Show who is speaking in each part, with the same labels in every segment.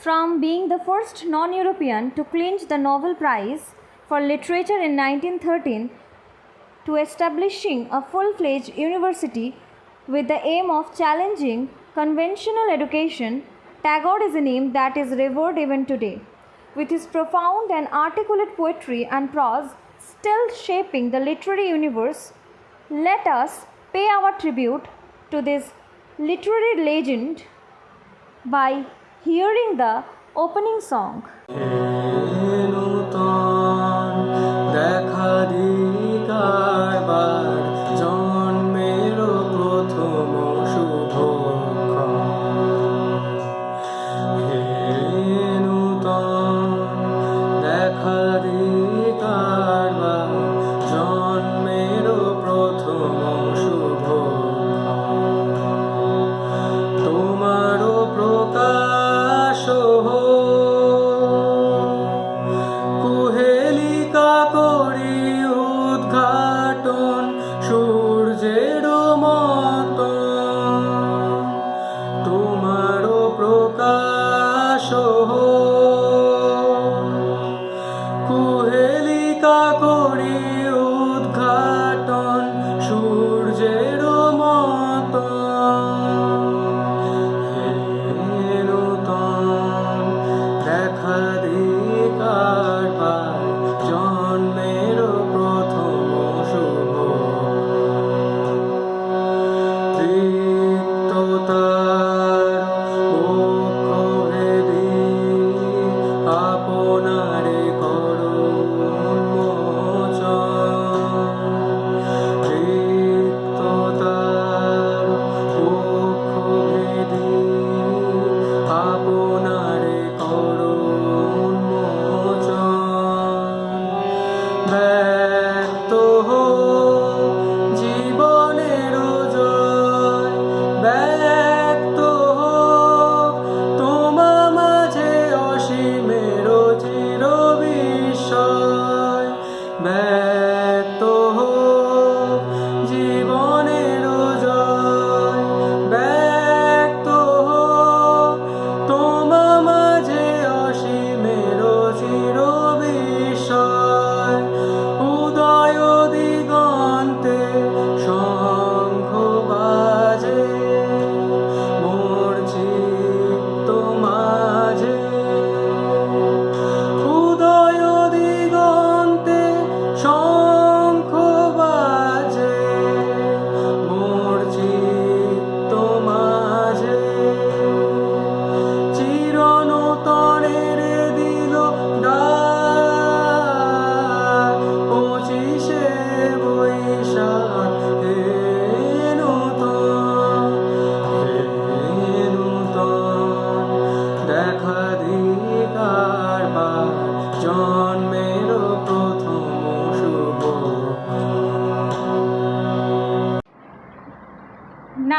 Speaker 1: From being the first non-European to clinch the Nobel Prize for Literature in 1913 to establishing a full-fledged university with the aim of challenging conventional education, Tagore is a name that is revered even today. With his profound and articulate poetry and prose still shaping the literary universe, let us pay our tribute to this literary legend by hearing the opening song.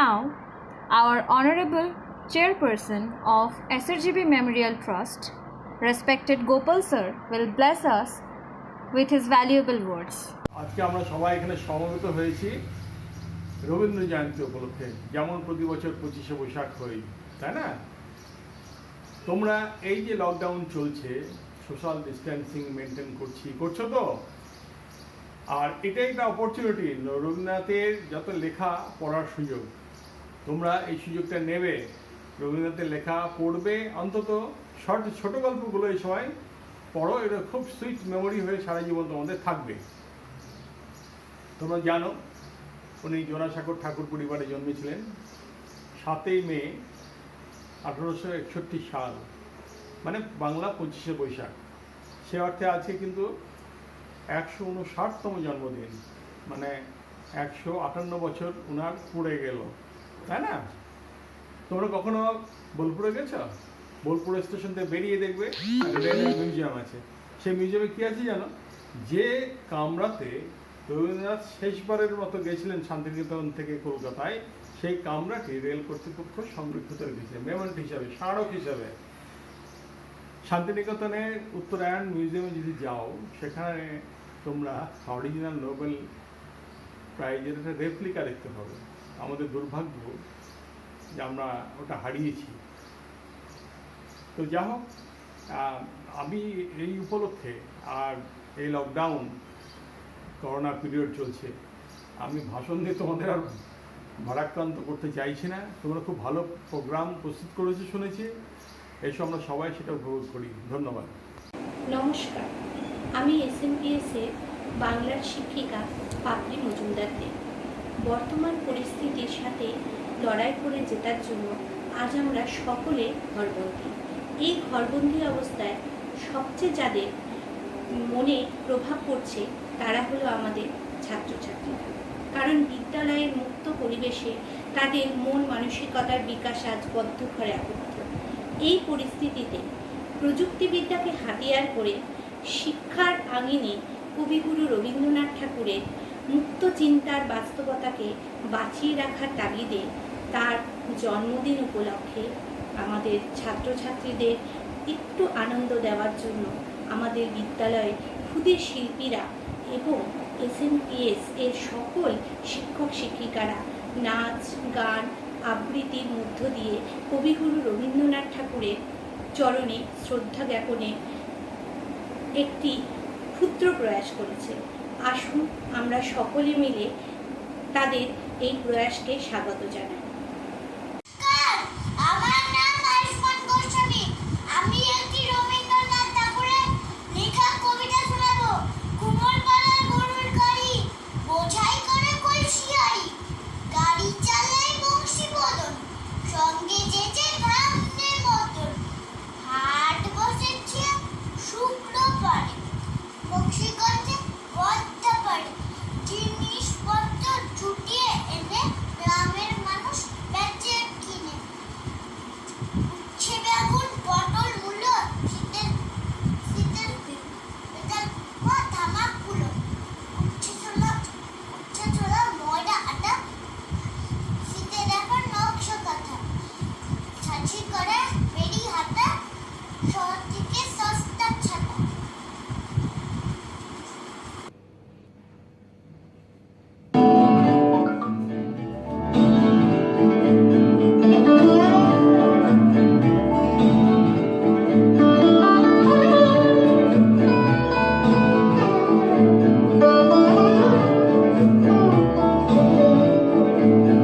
Speaker 1: Now, our Honorable Chairperson of SRGB Memorial Trust, respected Gopal sir, will bless us with his valuable words.
Speaker 2: আজকে আমরা সবাই এখানে সমবেত হয়েছি রবীন্দ্র জয়ন্তী উপলক্ষে, যেমন প্রতি বছর 25শে বৈশাখ হয়, তাই না? তোমরা এই যে লকডাউন চলছে, সোশ্যাল ডিস্টেন্সিং মেনটেন করছো তো, আর এটাই একটা অপরচুনিটি রবীন্দ্রনাথের যত লেখা পড়ার সুযোগ। তোমরা এই সুযোগটা নেবে, রবীন্দ্রনাথের লেখা পড়বে, অন্তত ছোট গল্পগুলো এই সময় পড়ো, এটা খুব সুইট মেমোরি হয়ে সারা জীবন তোমাদের থাকবে। তোমরা জানো উনি জোড়াসাঁকোর ঠাকুর পরিবারে জন্মেছিলেন 7ই মে 1861 সাল, মানে বাংলা 25শে বৈশাখ। সে অর্থে আছে কিন্তু 159তম জন্মদিন, মানে 158 বছর উনার পুড়ে গেল, তাই না? তোমরা কখনো বোলপুরে গেছো? বোলপুর স্টেশন থেকে বেরিয়ে দেখবে রেলের মিউজিয়াম আছে। সেই মিউজিয়ামে কি আছে জানো? যে কামরাতে রবীন্দ্রনাথ শেষবারের মতো গেছিলেন শান্তিনিকেতন থেকে কলকাতায়, সেই কামরাটি রেল কর্তৃপক্ষ সংরক্ষিত রেখেছে মেমোরি হিসাবে, স্মারক হিসাবে। শান্তিনিকেতনের উত্তরায়ণ মিউজিয়ামে যদি যাও, সেখানে তোমরা অরিজিনাল নোবেল প্রাইজের একটা রেপ্লিকা দেখতে পাবে। আমাদের দুর্ভাগ্য যে আমরা ওটা হারিয়েছি। তো যা হোক, আমি এই উপলক্ষে আর এই লকডাউন করোনা পিরিয়ড চলছে, আমি ভাষণ দিয়ে তোমাদের আর ভারাক্রান্ত করতে চাইছি না। তোমরা খুব ভালো প্রোগ্রাম প্রস্তুত করেছো শুনেছি, এসব আমরা সবাই সেটা উপভোগ করি। ধন্যবাদ।
Speaker 3: নমস্কার, আমি SMPS এর বাংলার শিক্ষিকা পাপড়ি মজুমদার দে। বর্তমান পরিস্থিতির সাথে লড়াই করে জেতার জন্য আজ আমরা সকলে ঘরবন্দি। এই ঘরবন্দি অবস্থায় সবচেয়ে যাদের মনে প্রভাব পড়ছে তারা হলো আমাদের ছাত্রছাত্রীরা। কারণ বিদ্যালয়ের মুক্ত পরিবেশে তাদের মন মানসিকতার বিকাশ আজ বদ্ধ ঘরে আবদ্ধ। এই পরিস্থিতিতে প্রযুক্তিবিদ্যাকে হাতিয়ার করে শিক্ষার আঙিনে কবিগুরু রবীন্দ্রনাথ ঠাকুরের মুক্ত চিন্তার বাস্তবতাকে বাঁচিয়ে রাখার তাগিদে তার জন্মদিন উপলক্ষে আমাদের ছাত্রছাত্রীদের একটু আনন্দ দেওয়ার জন্য আমাদের বিদ্যালয়ে ক্ষুদে শিল্পীরা এবং SMPS এর সকল শিক্ষক শিক্ষিকারা নাচ গান আবৃত্তির মধ্য দিয়ে কবিগুরু রবীন্দ্রনাথ ঠাকুরের চরণে শ্রদ্ধা জ্ঞাপনে একটি ক্ষুদ্র প্রয়াস করেছে। আসুন আমরা সকলে মিলে তাদের এই প্রয়াসকে স্বাগত জানাই।
Speaker 4: আমার নাম আয়ুষ্মান গোস্বামী। আমি একটি রবীন্দ্রনাথ ঠাকুরের লেখা কবিতা শোনাবো। কুমোর পাড়ার গরুর গাড়ি বোঝাই করে কলসিয়ারি, গাড়ি চালায় বংশী বদন, সঙ্গে যেচে ভাঙনের মতন, হাট বসেছে শুক্রবারে, বংশীগঞ্জে বদ্ধ পারে, জিনিসপত্র জুটিয়ে এনে গ্রামের মানুষ বেচে কিনে। উচ্ছে বেগুন পটল মূলো শীতের শীতের বেতাল ধামাকগুলো, উচ্ছে ছোলা ময়দা আটা, শীতের এখন নকশা কাঁথা, ছাঁচি করে বেরি হাতা, শহর থেকে সস্তা ছাতা।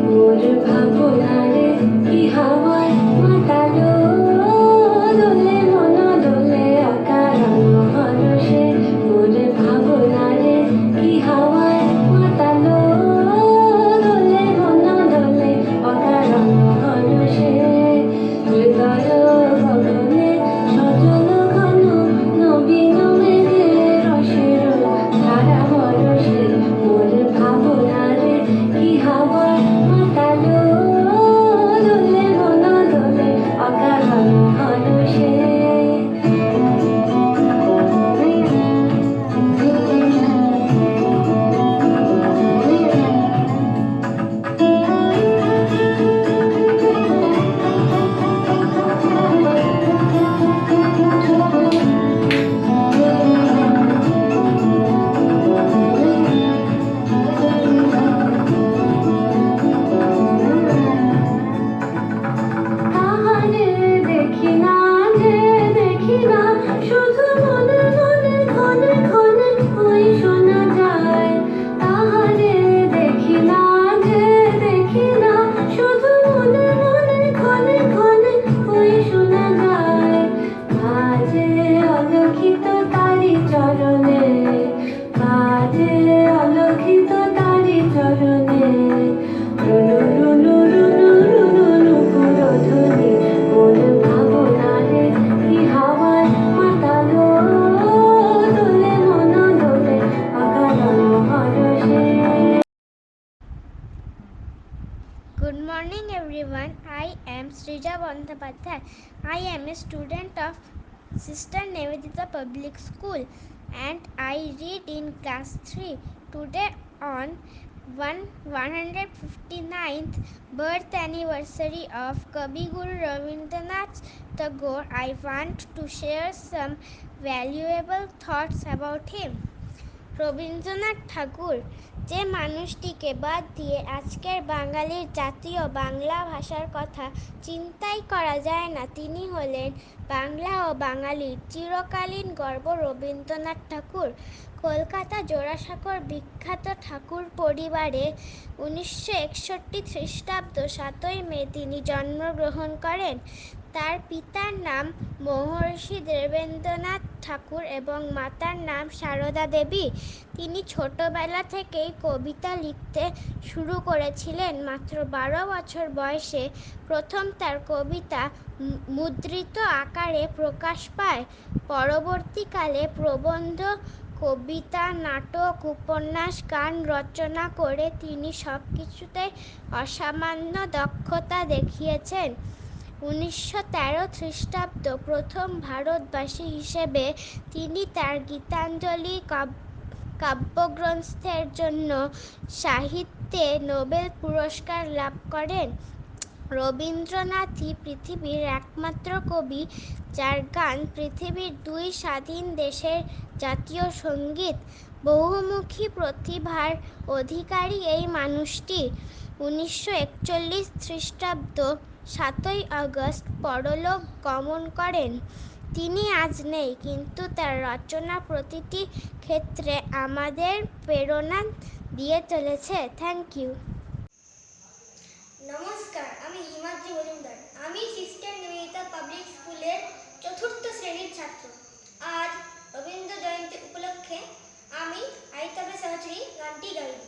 Speaker 5: মোর ভাবনারে কি হাওয়ায় মাতালো, দোলে মন দোলে অকারণ হরষে। মোর ভাবনারে কি হাওয়ায় মাতালো, দোলে মন দোলে অকারণ হরষে। হৃদয় গগনে সজল ঘন নবীন মেঘের রসের ধারা হরষে। মোর ভাবনারে কি হাওয়ায় মাতালো, দোলে মন দোলে অকারণ হরষে। তাহারে দেখি না যে দেখি না, শুধু মনে মনে ঘনে ঘনে ওই শোনা যায়। তাহারে দেখি না যে দেখি না, শুধু মনে মনে ঘনে ঘনে ওই শোনা যায়। বাজে অলক্ষিত তারি চরণে, বাজে অলক্ষিত তারি চরণে, রুনু রুনু রুনু রুনু নুপুরধ্বনি। মোর ভাবনারে কি হাওয়ায় মাতালো, দোলে মন দোলে অকারণ হরষে।
Speaker 6: Good morning everyone. I am Srija Bandhapadhyay. I am a student of Sister Nivedita Public School and I read in class 3. Today on 159th birth anniversary of Kavi Guru Rabindranath Tagore, I want to share some valuable thoughts about him. Rabindranath ঠাকুর যে মানুষটিকে বাদ দিয়ে আজকের বাঙালির জাতীয় বাংলা ভাষার কথা চিন্তাই করা যায় না, তিনি হলেন বাংলা ও বাঙালির চিরকালীন গর্ব রবীন্দ্রনাথ ঠাকুর। কলকাতা জোড়াসাঁকোর বিখ্যাত ঠাকুর পরিবারে 1961 খ্রিস্টাব্দ 7ই মে তিনি জন্মগ্রহণ করেন। তার পিতার নাম মহর্ষি দেবেন্দ্রনাথ ঠাকুর এবং মাতার নাম সারদা দেবী। তিনি ছোটবেলা থেকেই কবিতা লিখতে শুরু করেছিলেন। মাত্র 12 বছর বয়সে প্রথম তার কবিতা মুদ্রিত আকারে প্রকাশ পায়। পরবর্তীকালে প্রবন্ধ, কবিতা, নাটক, উপন্যাস, গান রচনা করে তিনি সবকিছুতে অসামান্য দক্ষতা দেখিয়েছেন। 1913 খ্রিস্টাব্দ প্রথম ভারতবাসী হিসেবে তিনি তার গীতাঞ্জলি কাব্যগ্রন্থের জন্য সাহিত্যে নোবেল পুরস্কার লাভ করেন। রবীন্দ্রনাথই পৃথিবীর একমাত্র কবি যার গান পৃথিবীর 2 স্বাধীন দেশের জাতীয় সঙ্গীত। বহুমুখী প্রতিভার অধিকারী এই মানুষটি 1941 খ্রিস্টাব্দ 7ই আগস্ট পরলোক গমন করেন। তিনি আজ নেই, কিন্তু তার রচনা প্রতিটি ক্ষেত্রে আমাদের প্রেরণা দিয়ে চলেছে। Thank you.
Speaker 7: নমস্কার, আমি হিমাদ্রি মজুমদার। আমি সিস্টার নিবেদিতা পাবলিক স্কুলের 4র্থ শ্রেণীর ছাত্র। আজ রবীন্দ্র জয়ন্তী উপলক্ষে আমি আইতবে সহচরী গানটি গাইব।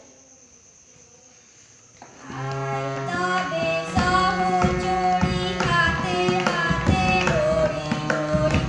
Speaker 7: আইতবে সহচরী হাতে হাতে ধরি ধরি,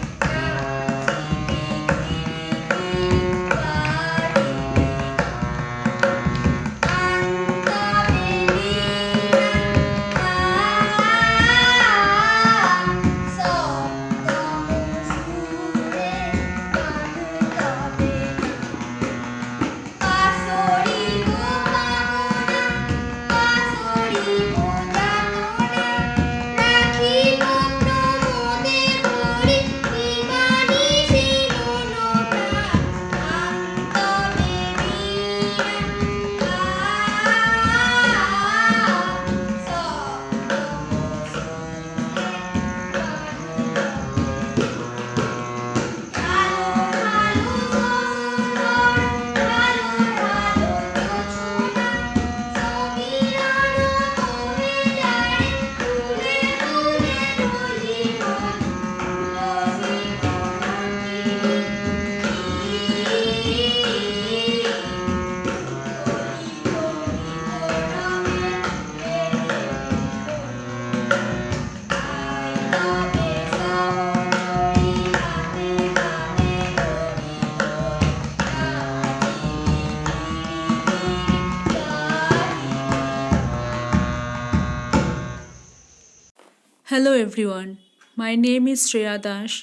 Speaker 8: Hello everyone, my name is Shreya Dash.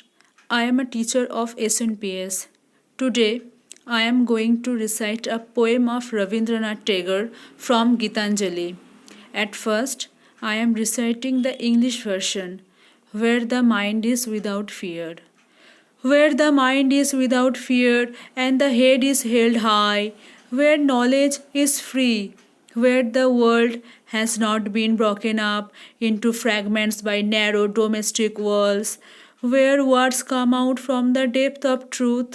Speaker 8: I am a teacher of SNPS. Today, I am going to recite a poem of Rabindranath Tagore from Gitanjali. At first, I am reciting the English version, where the mind is without fear. Where the mind is without fear and the head is held high, where knowledge is free, where the world has not been broken up into fragments by narrow domestic walls, where words come out from the depth of truth,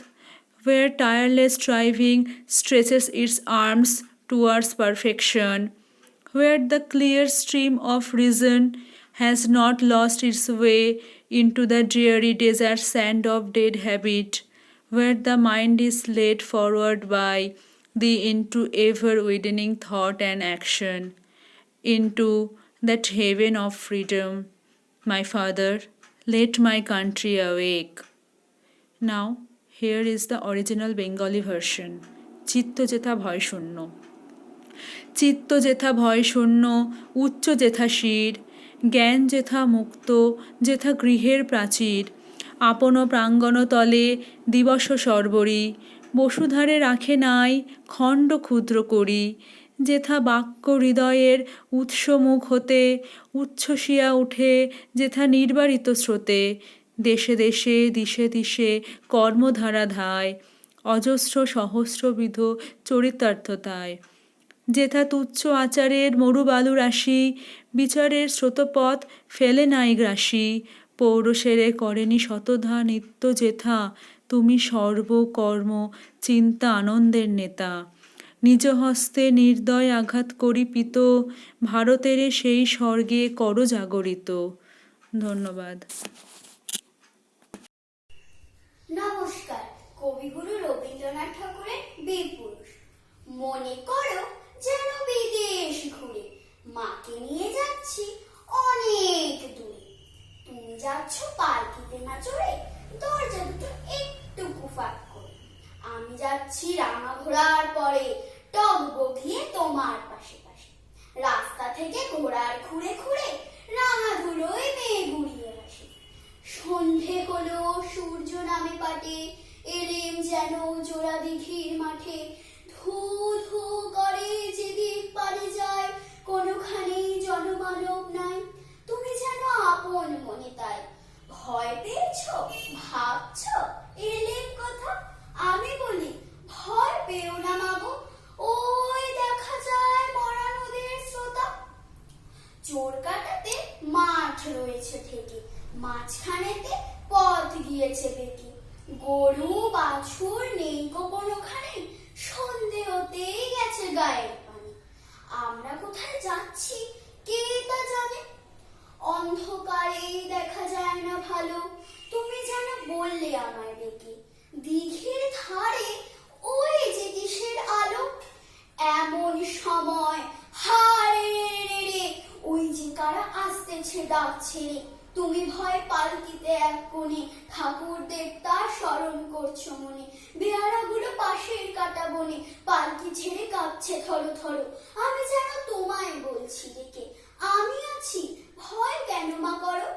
Speaker 8: where tireless striving stretches its arms towards perfection, where the clear stream of reason has not lost its way into the dreary desert sand of dead habit, where the mind is led forward by thee into ever-widening thought and action, into that haven of freedom. My Father, let my country awake. Now, here is the original Bengali version. চিত্ত যেথা ভয় শূন্য, চিত্ত যেথা ভয় শূন্য, উচ্চ যেথা শির, জ্ঞান যেথা মুক্ত, যেথা গৃহের প্রাচীর, আপন প্রাঙ্গণ তলে দিবস সর্বরি, বসুধারে রাখে নাই খণ্ড ক্ষুদ্র করি, যেথা বাক্য হৃদয়ের উৎসমুখ হতে উচ্ছ্বসিয়া উঠে, যেথা নির্বারিত স্রোতে, দেশে দেশে দিশে দিশে কর্মধারা ধায়, অজস্র সহস্রবিধ চরিতার্থতায়, যেথা তুচ্ছ আচারের মরুবালু রাশি, বিচারের স্রোতপথ ফেলে নাই গ্রাসী, পৌরসেরে করেনি শতধা নিত্য যেথা, তুমি সর্বকর্ম চিন্তা আনন্দের নেতা। নিজ হস্তে নির্দয় আঘাত করি পিত, ভারতের সেই স্বর্গে কর জাগরিত। ধন্যবাদ।
Speaker 4: নমস্কার, কবিগুরু রবীন্দ্রনাথ ঠাকুরের বীরপুরুষ। মনে করো যেন বিদেশ ঘুরে, মাকে নিয়ে যাচ্ছি অনেক দূরে। তুমি যাচ্ছ পালকিতে না চড়ে, দরজা দুটো একটু ফাঁক করে। আমি যাচ্ছি রাঙা ঘোড়ার পরে, টগ বগিয়ে তোমার পাশে পাশে। রাস্তা থেকে ঘোড়ার খুঁড়ে খুঁড়ে রাঙা ধুলোয় মেয়ে গুড়িয়ে আসে। সন্ধে হলো, সূর্য নামে পাটে, এলেম যেন জোড়া দিঘির মাঠে। ধু ধু করে যেদিক পারে যায়, কোনোখানেই জনমানব নাই। তুমি যেন আপন মনে তাই। ভয় পেয়েছ, ভাবছ এলেম কথা? আমি বলি ভয় পেও না মাগো, ওই দেখা যায় মরা নদীর স্রোতা। চোর কাটাতে মাঠ রয়েছে থেকে, মাঝখানেতে পথ গিয়েছে বেঁকে। গরু বাছুর নেই কোনোখানে, সন্ধে হতেই গেছে গায়ের পানি। আমরা কোথায় যাচ্ছি কে তা জানে, অন্ধকারেই দেখা যায় না ভালো। তুমি যেন বললে আমায় ডেকে, দিঘির ধারে ওই যে কিসের আলো। এমন সময় হারে রে, ওই যে কারা আসতেছে ডাকছে রে। তুমি ভয় পালকিতে এক কোণে, ঠাকুর দেবতার স্মরণ করছো মনে। বেয়ারাগুলো পাশের কাটা বনে, পালকি ছেড়ে কাঁপছে থরো থরো। আমি যেন তোমায় বলছি ডেকে, আমি আছি, ভয় কেন মা করো।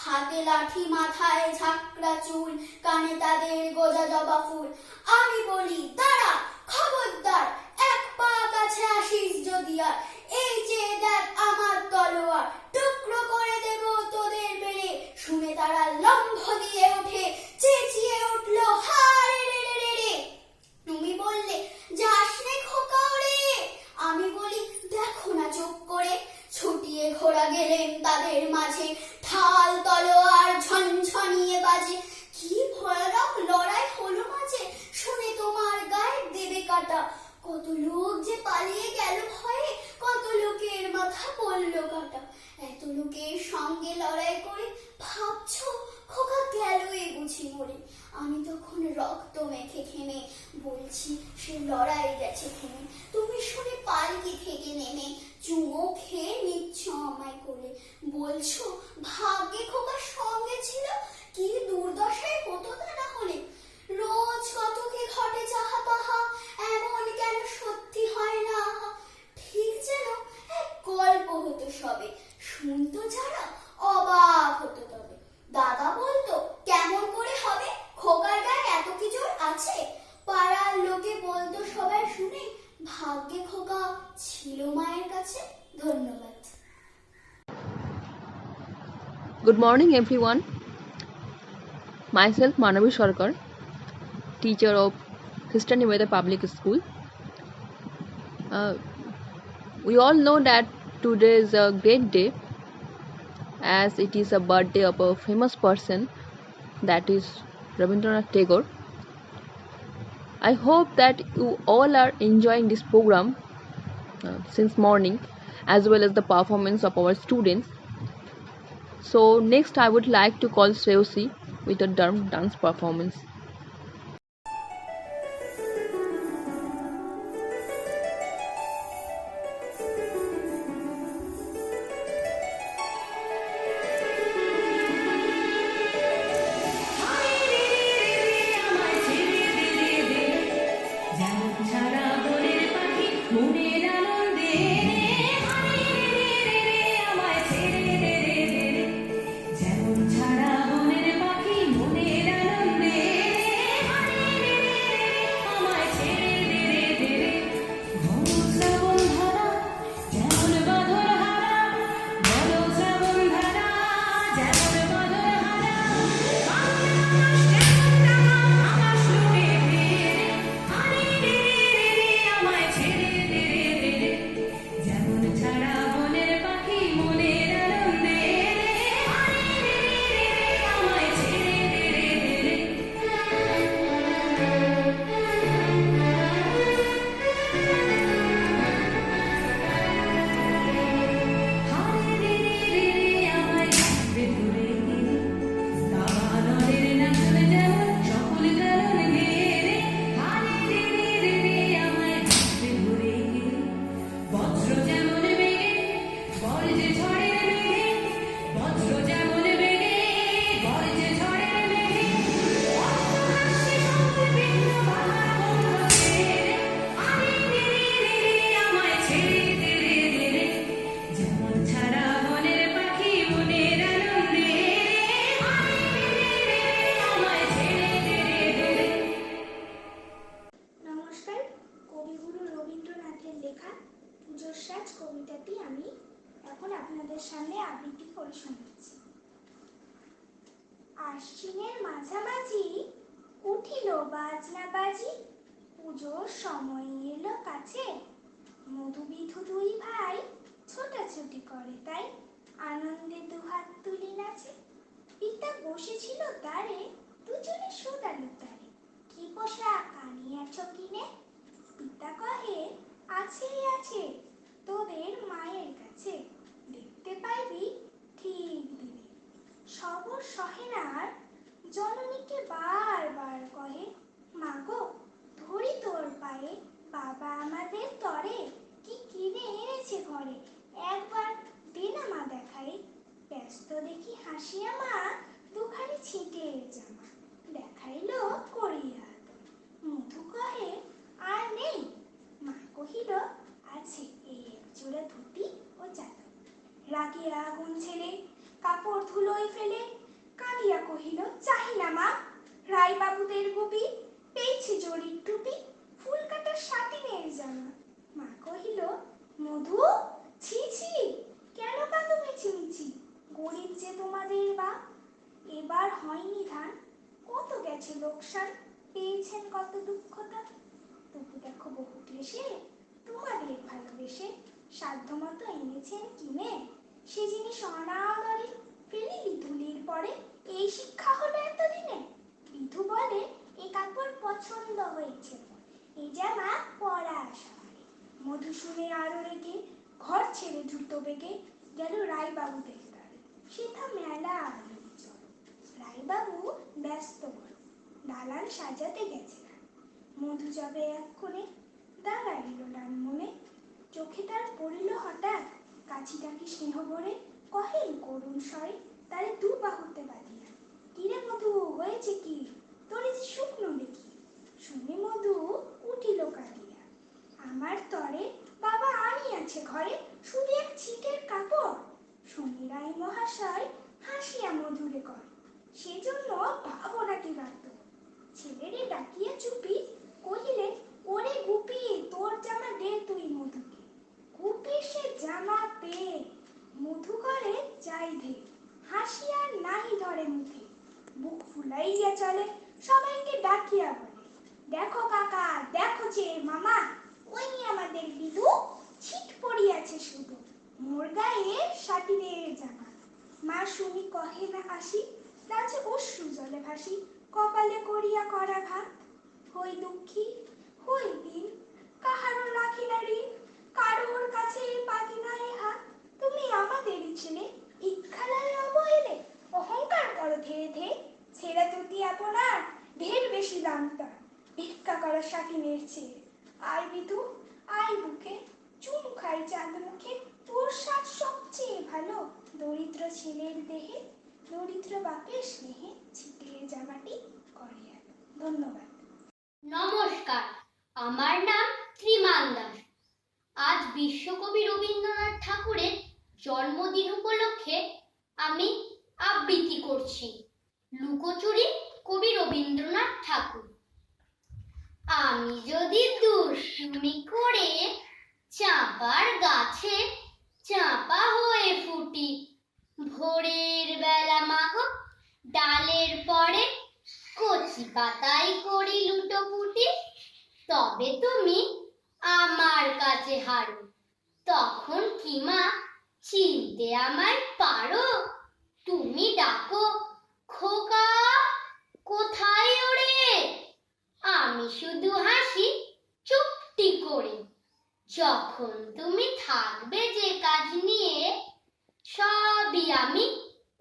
Speaker 4: হাতে লাঠি, মাথায় ঝাঁকড়া চুল, কানে তাদের গোজা জবা ফুল। আমি বলি দাঁড়া, খবরদার, এক পা কাছে আসিস যদি আর। এই যে দেখ আমার তলোয়ার, টুকরো করে দেব তোদের বেড়ে। শুনে তারা লম্ফ দিয়ে ওঠে, চেঁচিয়ে উঠলো হারে রে রে রে রে। তুমি বললে যাস রে খোকা ওরে। আমি বলি দেখো না চোখ করে। ছুটিয়ে ঘোড়া গেলেন তাদের মাঝে, ঢাল তলোয়ার ঝনঝনিয়ে বাজে। কি ভয়ানক লড়াই হলো মাঝে, শুনে তোমার গায়ে দেবে কাটা। কত লোক যে পালিয়ে গেল ভয়ে, কত লোকের মাথা পড়লো কাটা। এত লোকের সঙ্গে লড়াই করে ভাবছো খোকা গেলই বুঝি মরে। আমি তখন রক্ত মেখে ঘেমে বলছি সে লড়াই গেছে থেমে। তুমি শুনে পালকি থেকে নেমে চুমো খেয়ে নিচ্ছ আমায় করে। বলছো ভাগ্যে খোকার সঙ্গে ছিল, কি দুর্দশায় হতো তা না হলে। রোজ কত কি ঘটে যাহা তাহা, এমন কেন সত্যি হয় না। ঠিক যেন এক গল্প হতো সবে, শুনতো যারা অবাক হতো তবে। দাদা বলতো কেমন করে হবে, খোকার গায়ে এত কি জোর আছে। পাড়ার লোকে বলতো সবাই শুনে, ভাগ্যে খোকা ছিল মায়ের কাছে। ধন্যবাদ।
Speaker 9: Good morning everyone. Myself Manavi Sarkar, teacher of Sister Nivedita Public School. We all know that today is a great day, as it is a birthday of a famous person, that is Rabindranath Tagore. I hope that you all are enjoying this program since morning, as well as the performance of our students. So next I would like to call Sreyosi with a dance performance.
Speaker 4: আশ্বিনের মাঝামাঝি উঠিল বাজনা বাজি, পুজোর সময় এলো কাছে, মধু বিধু দুই ভাই ছোটাছুটি করে তাই, আনন্দে দুহাত তুলি নাচে। পিতা বসেছিল দ্বারে, দুজনে শোধালো তারে, কি পোশাক আনিয়াছ কিনে? পিতা কহে, আছেই আছে তোদের মায়ের কাছে, দেখতে পাইবি ঠিক দিনে। সবর সহে না আর, জননীকে বারবার কহে, মাগো ধরি তোর পায়ে, বাবা আমাদের তরে কি কিনে এনেছে ঘরে, একবার দে না মা দেখাই। ব্যস্ত দেখি হাসিয়া মা দুখানি ছিটের জামা দেখাইল করিয়া আদর। মধু কহে, আর নেই? মা কহিল, আছে এই এক জোড়া ধুতি ও চাদর। রাগিয়া আগুন ছেলে কাপড় ধুলোয় ফেলে, কাঁদিয়া কহিল, চাহি না মা, রায় বাবুদের গুপি, পেয়েছে জরির টুপি, ফুল কাটা সাটিনের জামা। মা কহিল, মধু, ছি ছি, কেন কাঁদো মিছিমিছি, গরিব যে তোমাদের বাপ, এবার হয়নি ধান, কত গেছে লোকসান, পেয়েছেন কত দুঃখতা। তবু দেখো বহু ক্লেশে তোমাদের ভালোবেসে সাধ্যমতো এনেছেন কিনে, সে জিনিস অনাদরে ফেলিলি ধুলির পরে, এই শিক্ষা হলো এতদিনে। বিধু বলে, এ কাপড় পছন্দ হয়েছে, এই জামা পরা সবারে। মধু শুনে আরো রেগে ঘর ছেড়ে দ্রুত বেগে গেল রায়বাবুদের দ্বারে, সেথা মেলা আলোর জল। রায়বাবু ব্যস্ত বড়, দালান সাজাতে গেছে। মধু যাবে এক্ষণে, দাঁড়াইল ডান মনে, চোখে তার পড়িল হঠাৎ কাছিটাকি স্নেহ ভরে, কহেন করুণ স্বরে তারে দু বাহুতে বাঁধিয়া, কিরে মধু, হয়েছে কি তোরে যে শুকনো দেখি। শুনে মধু উঠিল কাঁদিয়া, আমার তরে বাবা আনিয়াছে ঘরে শুধু এক ছিটের কাপড়। শুনি রায় মহাশয় হাসিয়া মধুরে কর, সেজন্য ভাবো নাকি বাধ্য। ছেলেরে ডাকিয়া চুপি কহিলেন, ওরে গুপি, তোর জামা দে তুই মধুকে। গুপি সে জামা পেয়ে মধু করে যাই ধে, হাসিয়া নাহি ধরে মুখে, বুক ফুলাইয়া চলে সবাইকে ডাকিয়া বলে, দেখো কাকা, দেখো যে মামা, ওই আমাদের বিধু, ছিট পড়িয়াছে শুধু, মোর গায়ে সাটিদের জামা। মা শুনি কহে না আসি, লাজে অশ্রু জলে ভাসি, কপালে করিয়া করা ভাত। হই দুঃখী, হই দিন, কাহারও রাখি না ঋণ, কারোর কাছে পাতি নাই হাত। তুমি আমাদেরই ছেলে, ইচ্ছালয়ে অবহেলে অহংকার করো ধেয়ে ধেয়ে, ছেড়ে দুটি আপনার ঢের বেশি দাম তার, ভিক্ষা করা সাকিনের চেয়ে। আয় বিধু, আয় বুকে, চুম খাই চাঁদ মুখে, তোর সাজ সবচেয়ে ভালো দরিদ্র ছেলের দেহে, দরিদ্র বাপের স্নেহে ছিটিয়ে জামাটি করে আলো। ধন্যবাদ।
Speaker 10: নমস্কার, আমার নাম ত্রিমান দাস। আজ বিশ্বকবি রবীন্দ্রনাথ ঠাকুরের জন্মদিন উপলক্ষে আমি আবৃত্তি করছি লুকোচুরি কবি রবীন্দ্রনাথ ঠাকুর। আমি যদি দুষ্টুমি করে চাঁপার গাছে চাঁপা হয়ে ফুটি, ভোরের বেলা মাগো ডালের পরে কচি পাতায় করি লুটোপুটি, তবে তুমি আমার কাছে হারো, তখন কি মা চিনতে আমায় পারো? তুমি ডাকো, খোকা কোথায় ওরে? আমি শুধু হাসি চুপটি করে। যখন তুমি থাকবে যে কাজ নিয়ে, সবই আমি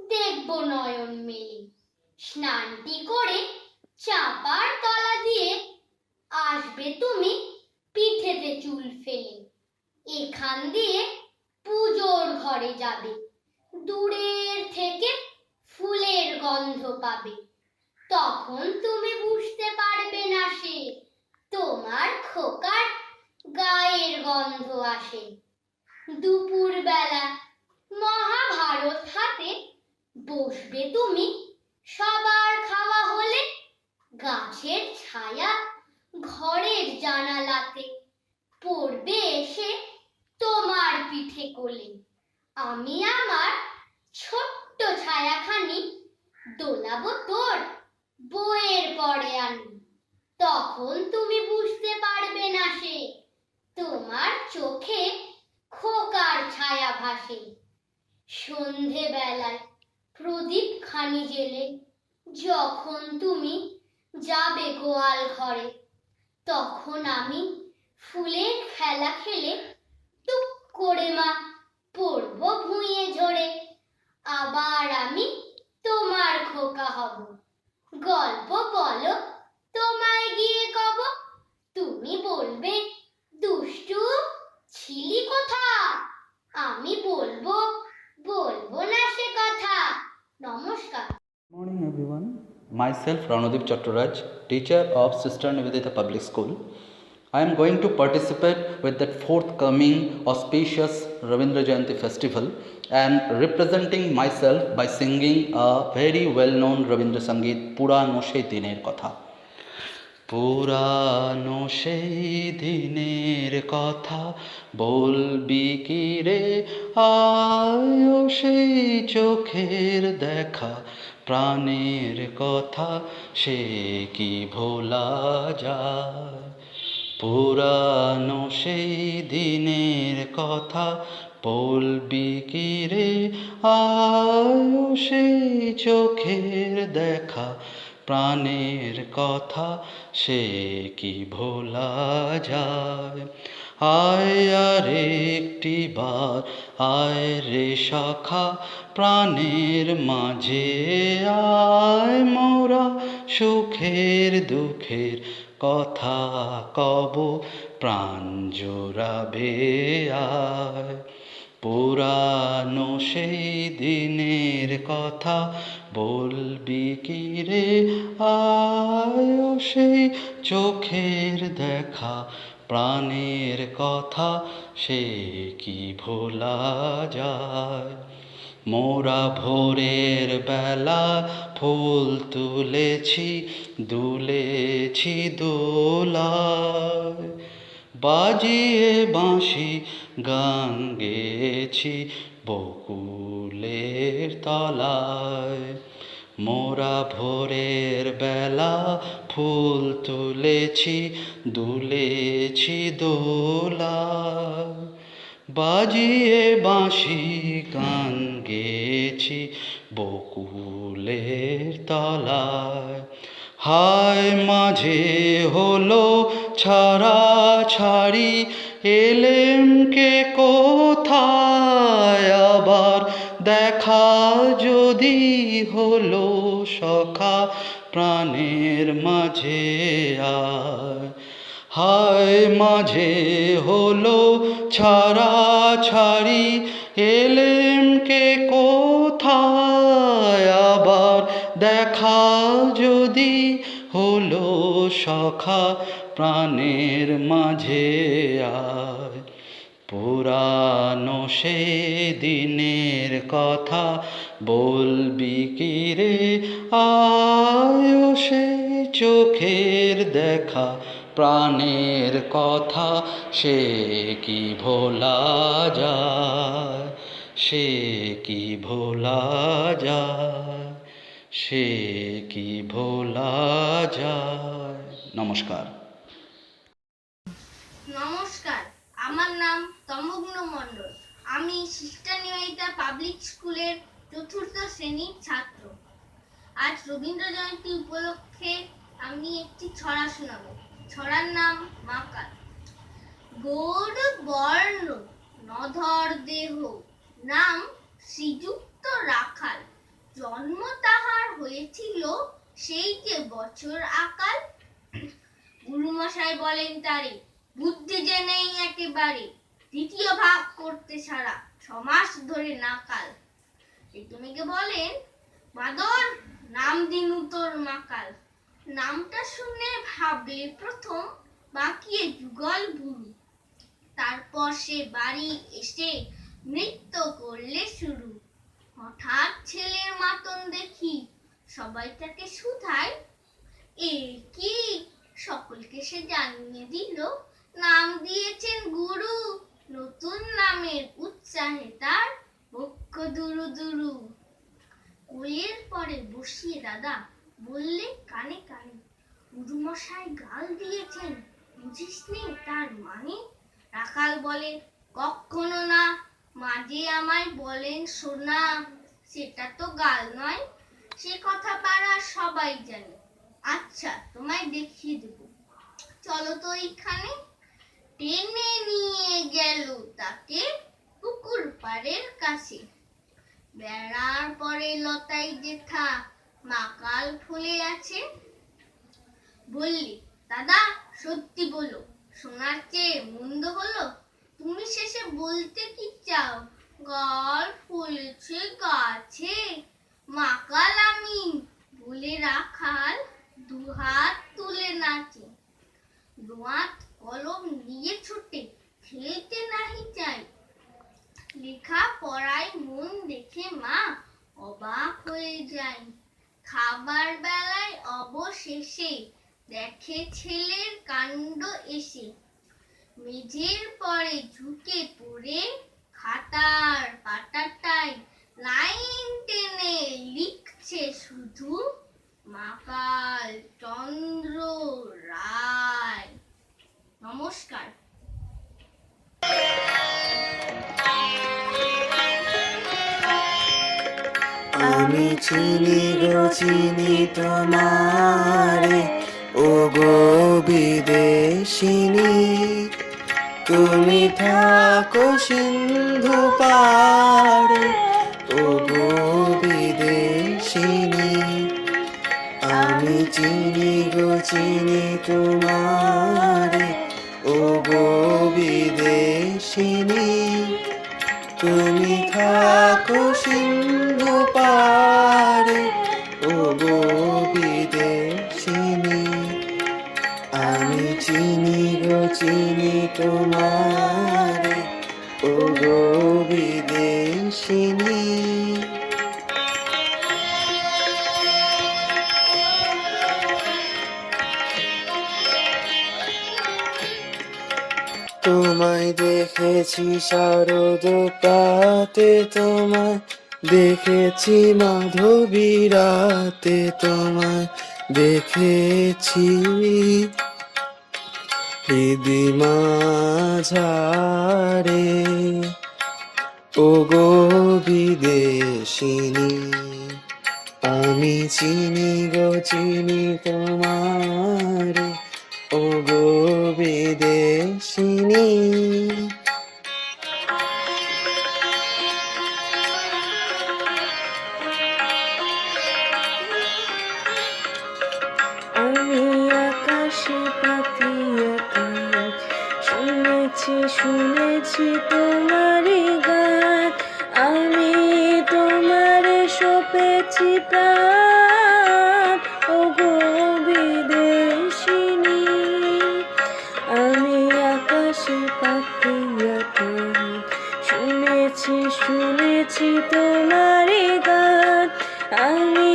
Speaker 10: দেখব নয়ন মেলে। স্নানটি করে চাপার তলা দিয়ে আসবে তুমি পিঠেতে চুল ফেলে, এখান দিয়ে পুজোর ঘরে যাবে, দূরের থেকে ফুলের গন্ধ পাবে, তখন তুমি বুঝতে পারবে না সে তোমার খোকার গায়ের গন্ধ আসে। দুপুর বেলা মহাভারত হাতে বসবে তুমি, সবার খাওয়া হলে গাছের ছায়া ঘরের জানালাতে পড়বে এসে তোমার পিঠে কোলে। আমি আমার ছোট্ট ছায়াখানি দোলা শোনাবো তোর বইয়ের পরে আমি, তখন তুমি বুঝতে পারবে না সে, তোমার চোখে খোকার ছায়া ভাসে। সন্ধে বেলায় প্রদীপ খানি জেলে যখন তুমি যাবে গোয়াল ঘরে, তখন আমি ফুলের খেলা খেলে টুক করে মা পড়ব ভুঁইয়ে ঝরে। আবার আমি তোমার খোকা হব, গল্প বলো তোমায় গিয়ে কব, তুমি বলবে দুষ্টু ছিলি কোথা, আমি বলবো না সে কথা। নমস্কার।
Speaker 11: Morning everyone. Myself Ranodip Chattoraj, teacher of Sister Nivedita Public School. I am going to participate with that forthcoming auspicious Ravindra Jayanti festival and representing myself by singing a very well-known Ravindra Sangeet Purano Shei Diner Kotha. পুরানো সেই দিনের কথা বলবি কি রে, আয় সেই চোখের দেখা প্রাণের কথা সে কি ভোলা যায়। পুরানো সেই দিনের কথা বলবি কি রে, আয় সেই চোখের দেখা প্রাণের কথা সে কি ভোলা যায়। আয় আর একটি বার আয় রে সখা প্রাণের মাঝে, আয় মোরা সুখের দুঃখের কথা কব প্রাণ জোড়াবে আয়। পুরানো সেই দিনের কথা বলবি কি রে, আয় সেই চোখের দেখা প্রাণের কথা সে কি ভোলা যায়। মোরা ভোরের বেলা ফুল তুলেছি দুলেছি দোলায়, বাজিয়ে বাঁশি গান গেয়েছি বকুলের তলায়। মোরা ভোরের বেলা ফুল তুলেছি দুলেছি দোলায়, বাজিয়ে বাঁশি গান গেয়েছি বকুলের তলায়। হায় মাঝে হলো ছাড়া ছাড়ি এলেম কে কোথায়, আবার দেখা যদি হলো সখা প্রাণের মাঝে আয়। হায় মাঝে হলো ছাড়া ছাড়ি এলেম কে কোথায়, আবার দেখা যদি হলো সখা প্রাণের মাঝে আয়। পুরানো সে দিনের কথা বলবি কি রে, আয় সে চোখের দেখা প্রাণের কথা সে কি ভোলা যায়, সে কি ভোলা যায়, সে কি ভোলা যায়। নমস্কার।
Speaker 7: নমস্কার, আমার নাম তমগ্ন মণ্ডল। আমি সিস্টার নিবেদিতা পাবলিক স্কুলের ৪র্থ শ্রেণীর ছাত্র। আজ রবীন্দ্র জয়ন্তী উপলক্ষে আমি একটি ছড়া শোনাবো। ছড়ার নাম মাকাল। গৌর বর্ণ নধর দেহ, নাম শ্রীযুক্ত রাখাল। জন্ম তাহার হয়েছিল সেই যে বছর আকাল। গুরুমশাই বলেন তারে, বুদ্ধি যে নেই একেবারে, দ্বিতীয় ভাগ করতে ছাড়া ৬ মাস ধরে নাকাল। তুমিকে বলেন, বাদর নাম দিনু তোর মাকাল। নামটা শুনে ভাবলে প্রথম বাঁকিয়ে যুগল বুড়ি, তারপর সে বাড়ি এসে নৃত্য করলে শুরু। হঠাৎ ছেলের মাতন দেখি সবাই তাকে শুধায়, এ কি? সকলকে সে জানিয়ে দিল, নাম দিয়েছেন গুরু। নতুন নামের উৎসাহে তার বক্ষ দুরু দুরু।
Speaker 6: কোলের পরে বসিয়ে দাদা বললে কানে কানে, গুরুমশাই গাল দিয়েছেন, বুঝিস নে তার মানে? রাখাল বলে, কখনো না, মাঝে আমায় বলেন সোনা, সেটা তো গাল নয়, সে কথা পাড়া সবাই জানে। আচ্ছা তোমায় দেখিয়ে দেব, চলো তো এইখানে। টেনে নিয়ে গেল তাকে পুকুর পাড়ের কাছে। বেড়ার পরে লতাই জেঠা মাকাল ফুলে আছে। বললি, দাদা সত্যি বলো, সোনার চেয়ে মন্দ হলো? তুমি শেষে বলতে কি চাও? গাল ফুলেছে গাছে, মাকাল আমি বলে রাখাল দুহাত তুলে নাচে। দোয়াত কলম নিয়ে ছুটে খেলতে নাহি চাই, লেখা পড়ায় মন দেখে মা অবাক হয়ে যায়। খাবার বেলায় অবশেষে দেখে ছেলের কাণ্ড এসে, মেঝের পরে ঝুঁকে পড়ে খাতার পাতাটায় লাইন টেনে লিখছে শুধু মাকাল চন্দ্র রায়। নমস্কার।
Speaker 12: আমি চিনি গো চিনি তোমারে, ও গো বিদেশিনী, তুমি থাকো সিন্ধু পাড়ে, ও গো বিদেশিনী। আমি চিনি গো চিনি তোমারে, ও গো বিদেশিনী, তুমি থাকো সিন্ধু পাড়ে, ও গো বিদেশিনী। আমি চিনি গো চিনি তোমারে, ও গো বিদেশিনী। তোমায় দেখেছি শারদ প্রাতে, তোমায় দেখেছি মাধবী রাতে, তোমায় দেখেছি হৃদি মাঝারে, ও গো বিদেশিনী। আমি চিনি গো চিনি তোমারে, ও গো বিদেশিনী। আমি আকাশে পাতিয়া তাই শুনেছি শুনেছি তোমারই গান, আমি তোমারে সপেছি প্রাণ, ও গো বিদেশিনী। আমি আকাশে পাতিয়া তাই শুনেছি শুনেছি তোমারই গান, আমি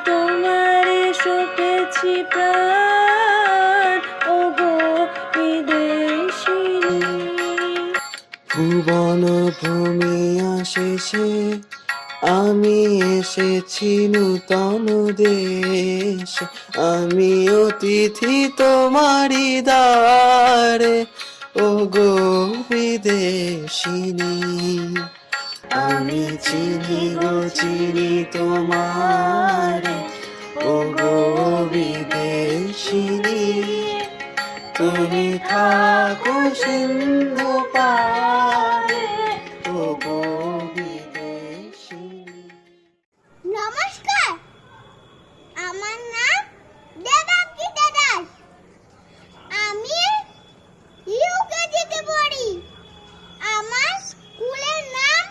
Speaker 12: তোমারে সপেছি প্রাণ, ও গো বিদেশিনী। ভুবন ভূমি আশেষে আমি এসেছি নূতন দেশ, আমি অতিথি তোমারি দ্বারে, ও গো বিদেশিনী। আমি চিনি গো চিনি তোমারে, ও গো বিদেশিনী, তুমি থাকো সিন্ধু পাড়ে, ও গো বিদেশিনী।
Speaker 7: নমস্কার, আমার নাম দেবাঙ্কিতা দাস। আমি ইউকেজিতে পড়ি। আমার স্কুলের নাম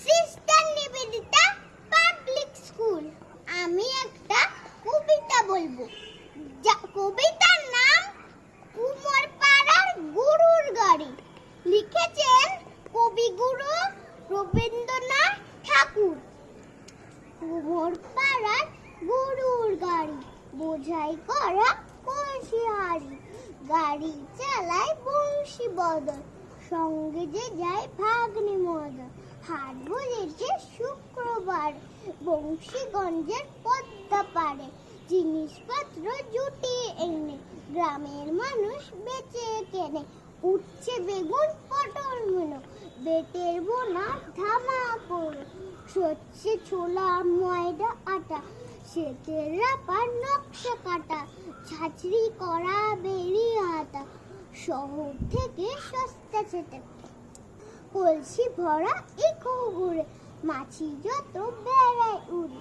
Speaker 7: সিস্টার নিবেদিতা পাবলিক স্কুল। আমি একটা কবিতা বলবো। কবিতার নাম কুমোর পাড়ার গরুর গাড়ি। লিখেছেন কবিগুরু রবীন্দ্রনাথ ঠাকুর। কুমোর পাড়ার গরুর গাড়ি, বোঝাই করা কলসি হাড়ি, গাড়ি চালায় বংশী বদল, সঙ্গে যে যায় ভাগ্নি মদন। হাট বসেছে শুক্রবার, বংশীগঞ্জের পদ্মা পাড়ে জিনিসপত্র জুটিয়ে এনে গ্রামের মানুষ বেচে কেনে। উচ্ছে বেগুন পটল মুলো, বেটের বোনা ধামা পোড়ো, সর্ষে ছোলা ময়দা আটা, সেতের রাপা নকশা কাটা, ছাঁচড়ি করা বেরি হাতা, শহর থেকে সস্তা সেটে কলসি ভরা ইকো ঘুরে, মাছি যত বেড়ায় উড়ে।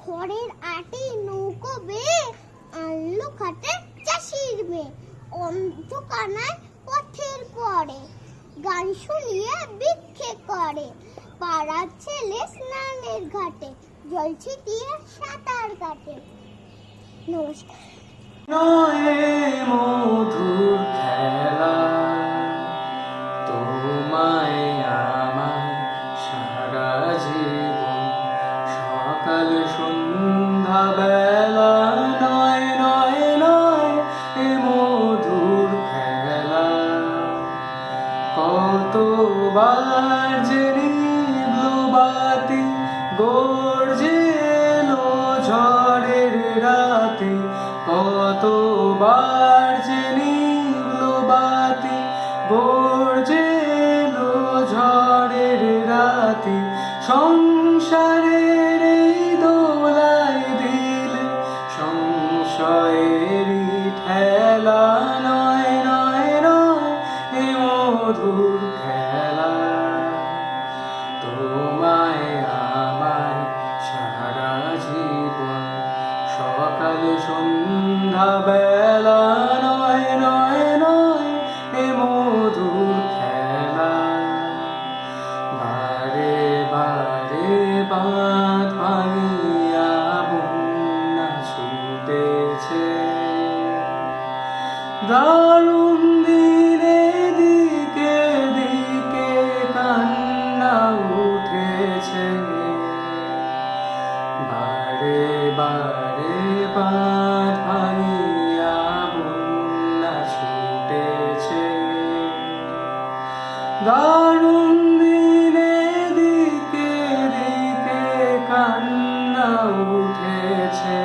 Speaker 7: খড়ের আটি নৌকো বেয়ে আনলো খাটে চাষির মেয়ে, অন্ধকানায় পথের পরে গান শুনিয়ে ভিক্ষে করে। পাড়ার ছেলে স্নানের ঘাটে জল ছিটিয়ে সাঁতার কাটে। নমস্কার।
Speaker 12: নয়ে মধুর খেলা, তোমায় আমার সারা জীবন, সকাল সন্ধ্যা বেলা, নয় নয় নয় এ মধুর খেলা। কতবার যে নিভলো বাতি, গর্জে এলো ঝড়ের রাতে, কতবার যে নিভলো বাতি, গর্জে এলো ঝড়ের রাতে। সংসারের এই দোলায় দিলে সংশয়েরই ঠেলা, নয় নয় নয় এ মধুর খেলা। তোমায় আমার সারা জীবন, সকাল সন্ধ্যা বেলা, নয় নয় নয় এ মধুর খেলা। বারে বারে বাঁধ ভাঙিয়া বন্যা ছুটেছে, দারুণ দিনে দিকে দিকে কান্না উঠেছে। বারে বারে বাঁধ ভাঙিয়া বন্যা ছুটেছে, দারুণ দিনে দিকে দিকে কান্না উঠেছে।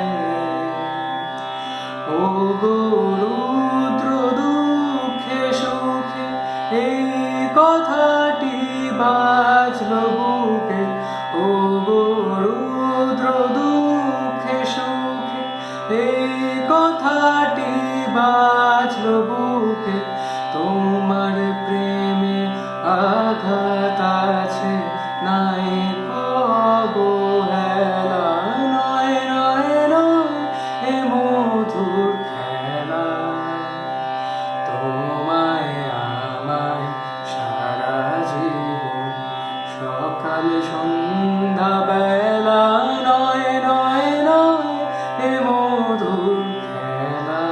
Speaker 12: ও গো রুদ্র দুঃখে সুখে এই কথাটি বাজলো বুকে, ও গো রুদ্র দুঃখে সুখে এই কথাটি বাজলো বুকে। তোমার প্রেমে আঘাত আছে নাই অবহেলা, নয় নয় নয় এ মধুর খেলা। তোমায় আমায় সারা জীবন, সকাল সন্ধ্যা বেলা, নয় নয় নয় এ মধুর খেলা।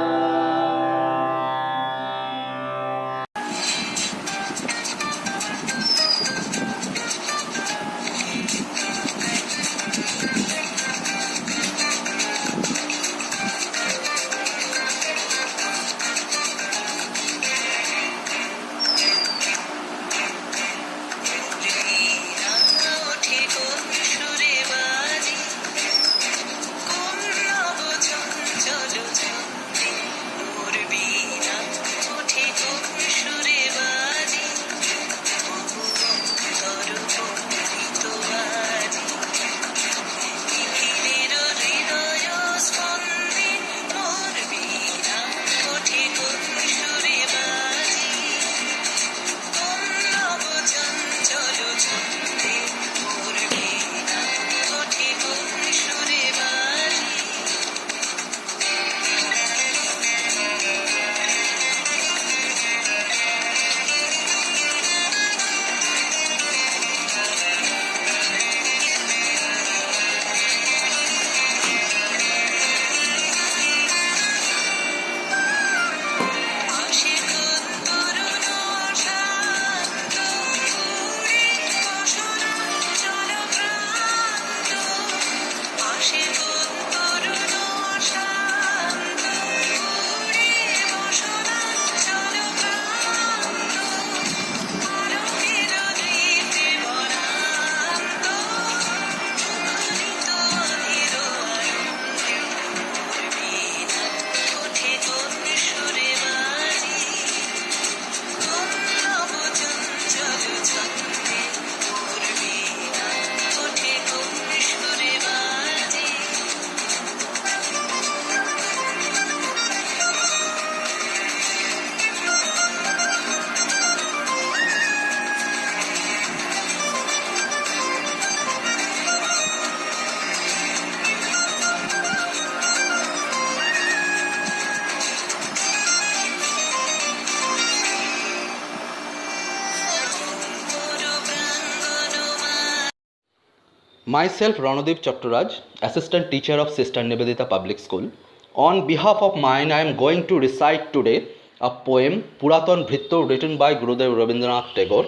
Speaker 11: Myself, Ranodip Chattoraj, Assistant Teacher of Sister Nivedita Public School. On behalf of mine, I am going to recite today a poem, Puraton Bhritto, written by Gurudev Rabindranath Tagore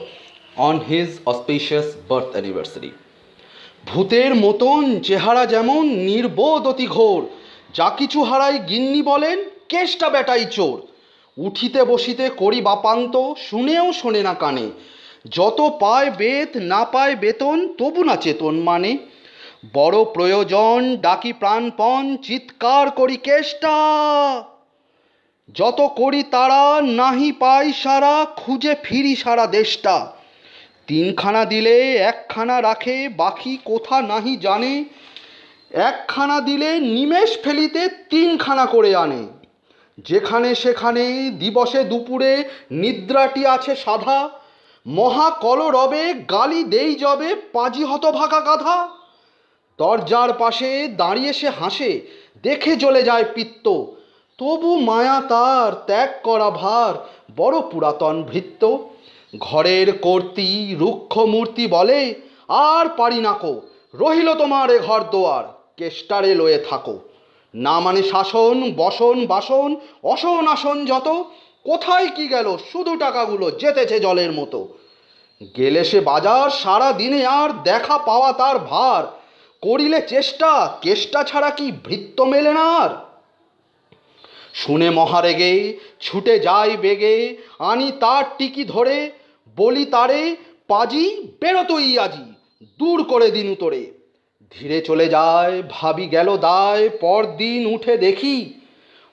Speaker 11: on his auspicious birth anniversary. ভূতের মতন চেহারা যেমন নির্বোধ অতি ঘোর, যা কিছু হারাই গিন্নি বলেন কেষ্টা বেটাই চোর। উঠিতে বসিতে করি বাপান্ত, শুনেও শোনে না কানে, যত পায় বেত না পায় বেতন, তবু না চেতন মানে। বড় প্রয়োজন ডাকি প্রাণপণ, চিৎকার করি কেষ্টা, যত করি তারা নাহি পাই সারা, খুঁজে ফিরি সারা দেশটা। তিনখানা দিলে একখানা রাখে, বাকি কোথা নাহি জানে, একখানা দিলে নিমেষ ফেলিতে তিনখানা করে আনে। যেখানে সেখানে দিবসে দুপুরে নিদ্রাটি আছে সাধা, মহা কলরবে গালি দেই যবে পাজি হতভাগা গাধা। দরজার পাশে দাঁড়িয়ে সে হাসে, দেখে চলে যায় পিত্ত, তবু মায়া তার ত্যাগ করা ভার, বড় পুরাতন ভৃত্য। ঘরের কর্তি রুক্ষ মূর্তি বলে, আর পারি নাকো, রহিল তোমার এ ঘর দোয়ার, কেষ্টারে লয়ে থাকো। না মানে শাসন বসন বাসন, অসন আসন যত, কোথায় কি গেল শুধু টাকাগুলো যেতেছে জলের মতো। গেলে সে বাজার সারা দিনে আর দেখা পাওয়া তার ভার, করিলে চেষ্টা কেষ্টা ছাড়া কি ভৃত্য মেলে না আর। শুনে মহারেগে ছুটে যাই বেগে, আনি তার টিকি ধরে, বলি তারে পাজি বেরোতই আজি, দূর করে দিন তোরে। ধীরে চলে যায় ভাবি গেল দায়, পরদিন উঠে দেখি,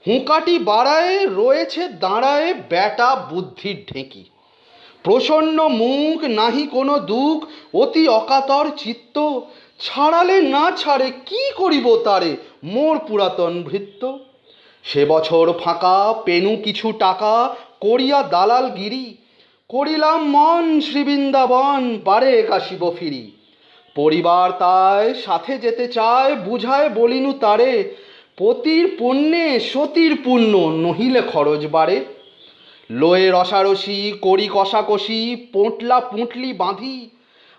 Speaker 11: হুঁকাটি বাড়ায় রয়েছে দাঁড়ায় ব্যাটা বুদ্ধির ঢেঁকি। প্রসন্ন মুখ নাহি কোনো দুঃখ, অতি অকাতর চিত্ত, ছাড়ালে না ছাড়ে কি করিব তারে, মোর পুরাতন ভৃত্য। সে বছর ফাঁকা পেনু কিছু টাকা, করিয়া দালালগিরি, করিলাম মন শ্রীবৃন্দাবন, বারে কাশিব ফিরি। পরিবার তাই সাথে যেতে চায়, বুঝায় বলিনু তারে, পতির পুণ্যে সতীর পুণ্য, নহিলে খরচ বাড়ে। লয়ে রসারসি করি কষাকষি, পোঁটলা পুঁটলি বাঁধি,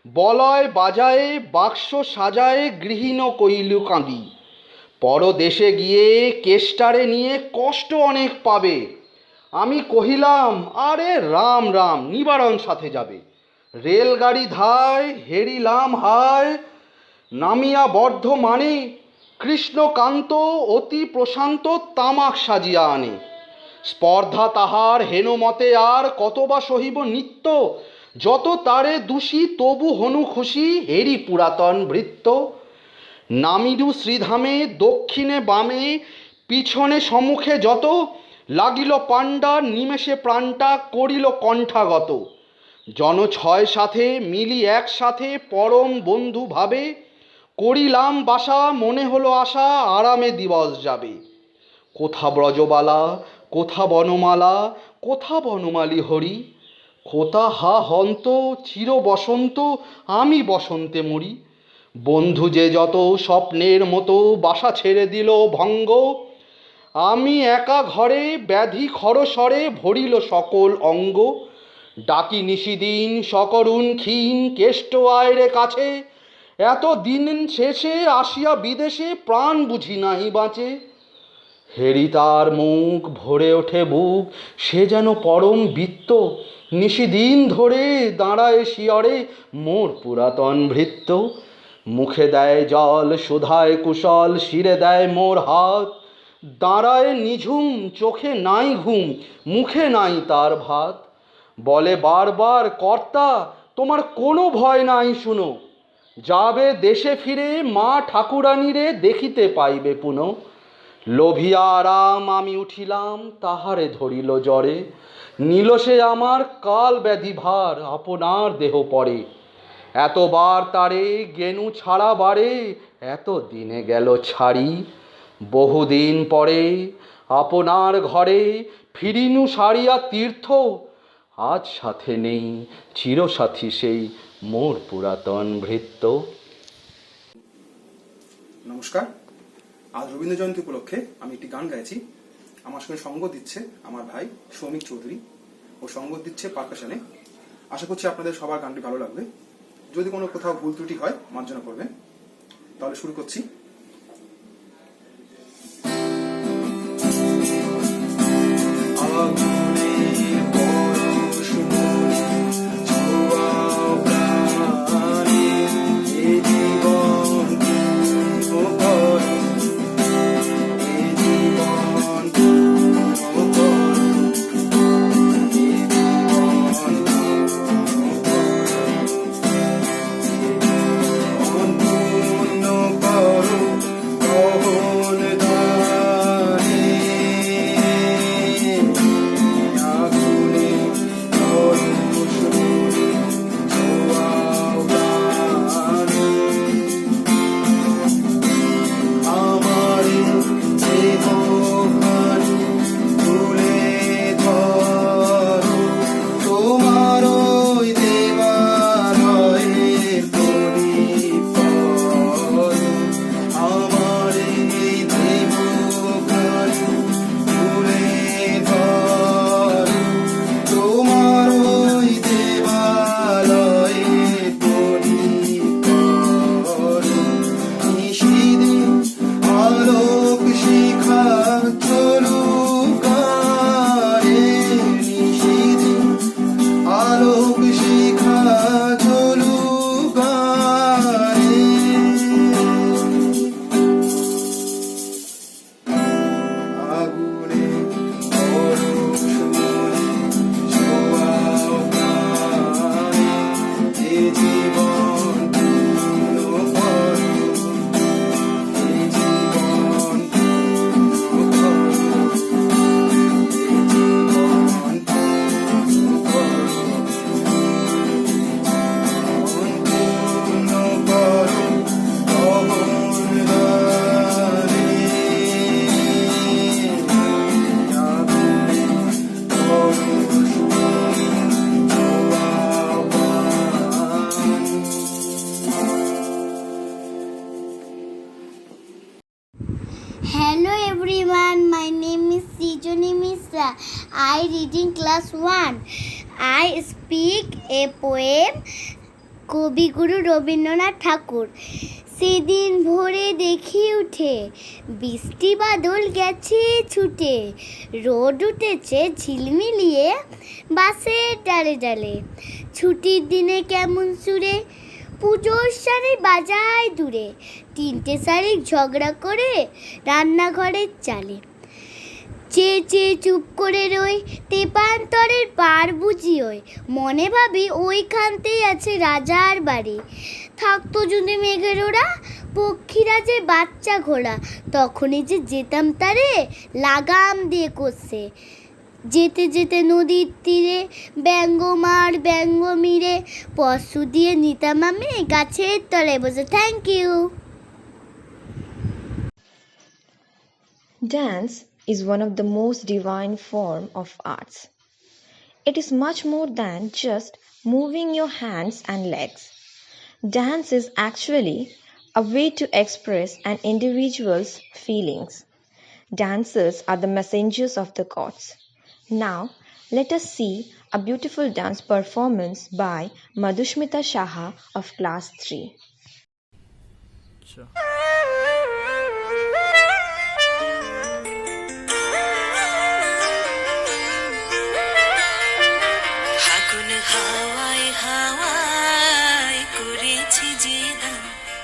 Speaker 11: বলয় বাজায়ে বাক্স সাজায়ে, গৃহীণ কইলু কাঁদি। পরদেশে গিয়ে কেষ্টারে নিয়ে কষ্ট অনেক পাবে, আমি কহিলাম আরে রাম রাম, নিবারণ সাথে যাবে। রেলগাড়ি ধায় হেরিলাম হায়, নামিয়া বর্ধমানে, কৃষ্ণকান্ত অতি প্রশান্ত তামাক সাজিয়া আনে। স্পর্ধা তাহার হেনমতে আর, কত বা সহিব নিত্য, যত তারে দোষী তবু হনু খুশি, হেরি পুরাতন ভৃত্য। নামিরু শ্রীধামে দক্ষিণে বামে, পিছনে সম্মুখে যত, লাগিল পাণ্ডা নিমেষে প্রাণটা করিল কণ্ঠাগত। জন ছয় সাথে মিলি একসাথে পরম বন্ধু ভাবে, করিলাম বাসা মনে হলো আশা, আরামে দিবস যাবে। কোথা ব্রজবালা কোথা বনমালা, কোথা বনমালী হরি, কোথা হা হন্ত চির বসন্ত, আমি বসন্তে মরি। বন্ধু যে যত স্বপ্নের মতো বাসা ছেড়ে দিল ভঙ্গ, আমি একা ঘরে ব্যাধি খরস্বরে ভরিল সকল অঙ্গ। ডাকি নিশিদিন সকরুণ ক্ষীণ, কেষ্ট আয়রে কাছে, এত দিন শেষে আসিয়া বিদেশে, প্রাণ বুঝি নাহি বাঁচে। হেরি তার মুখ ভরে ওঠে বুক, সে যেন পরম বৃত্ত, নিশিদিন ধরে দাঁড়ায় শিয়রে, মোর পুরাতন ভৃত্য। মুখে দেয় জল সুধায় কুশল, শিরে দেয় মোর হাত, দাঁড়ায় নিঝুম চোখে নাই ঘুম, মুখে নাই তার ভাত। বলে বারবার কর্তা তোমার কোনো ভয় নাই শুনো, যাবে দেশে ফিরে মা ঠাকুরানীরে দেখিতে পাইবে পুনঃ। লোভিয়া আরাম আমি উঠিলাম, তাহারে ধরিল জ্বরে, নিল সে আমার কাল ব্যাধি ভার, আপনার দেহ পরে। এতবার তারে গেনু ছাড়া বারে, এত দিনে গেল ছাড়ি। বহুদিন পরে আপনার ঘরে ফিরিনু সারিয়া তীর্থ, আজ সাথে নেই চিরসাথী সেই মোর পুরাতন ভৃত্য।
Speaker 13: নমস্কার, আজ রবীন্দ্র জয়ন্তী উপলক্ষে আমি একটি গান গাইছি। আমার সঙ্গে সঙ্গ দিচ্ছে আমার ভাই সৌমিক চৌধুরী, ও সঙ্গ দিচ্ছে পারকাশনে। আশা করছি আপনাদের সবার গানটি ভালো লাগবে। যদি কোনো কোথাও ভুল ত্রুটি হয় মার্জনা করবেন। তাহলে শুরু করছি।
Speaker 6: Hello everyone, my name is Sijoni Misra. I read in class 1. I speak a poem কবিগুরু রবীন্দ্রনাথ ঠাকুর। সেদিন ভোরে দেখি উঠে বৃষ্টি বাদল গেছে ছুটে, রোদ উঠেছে ঝিলমিলিয়ে বাসের ডালে ডালে। ছুটির দিনে কেমন সুরে পুজোর সারে বাজায় দূরে, তিনটে শালিক ঝগড়া করে রান্নাঘরের চালে। চেয়ে চেয়ে চুপ করে রই তেপান্তরের পার বুঝি ওই, মনে ভাবি ওইখানতেই আছে রাজার বাড়ি। থাকতো যদি মেঘের ওরা পক্ষীরা যে বাচ্চা ঘোড়া, তখনই যে যেতাম তারে লাগাম দিয়ে কষে। যেতে যেতে নদীর তীরে ব্যঙ্গ মার ব্যঙ্গ মিরে, পশু দিয়ে নিতাম আমি গাছের তলায় বসে। Thank you.
Speaker 14: Dance is one of the most divine form of arts. It is much more than just moving your hands and legs. Dance is actually a way to express an individual's feelings. Dancers are the messengers of the gods. Now, let us see a beautiful dance performance by Madhushmita Shaha of class 3.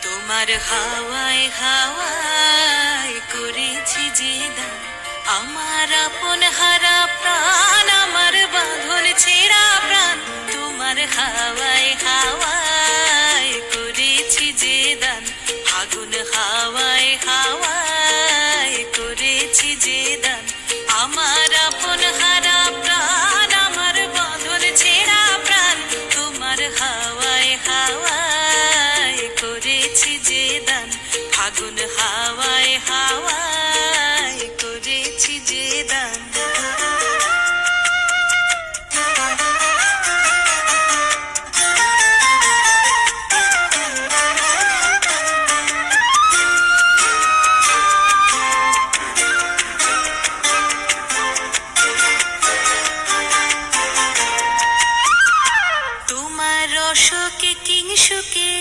Speaker 15: তোমার হাওয়ায় হাওয়ায় করেছি যে দান, আমার আপন হারা প্রাণ, আমার বাঁধন ছেঁড়া প্রাণ। তোমার হাওয়ায় হাওয়ায় করেছি যে দান, আগুন হাওয়ায় হাওয়ায় করেছি যে দান, আমার আপন হারা প্রাণ, আমার বাঁধন ছেঁড়া প্রাণ। তোমার হাওয়ায় হাওয়ায় করেছি যে দান, আগুন হাওয়ায় হাওয়ায় করেছি যে দান। তোমার রসকে কিংসুকে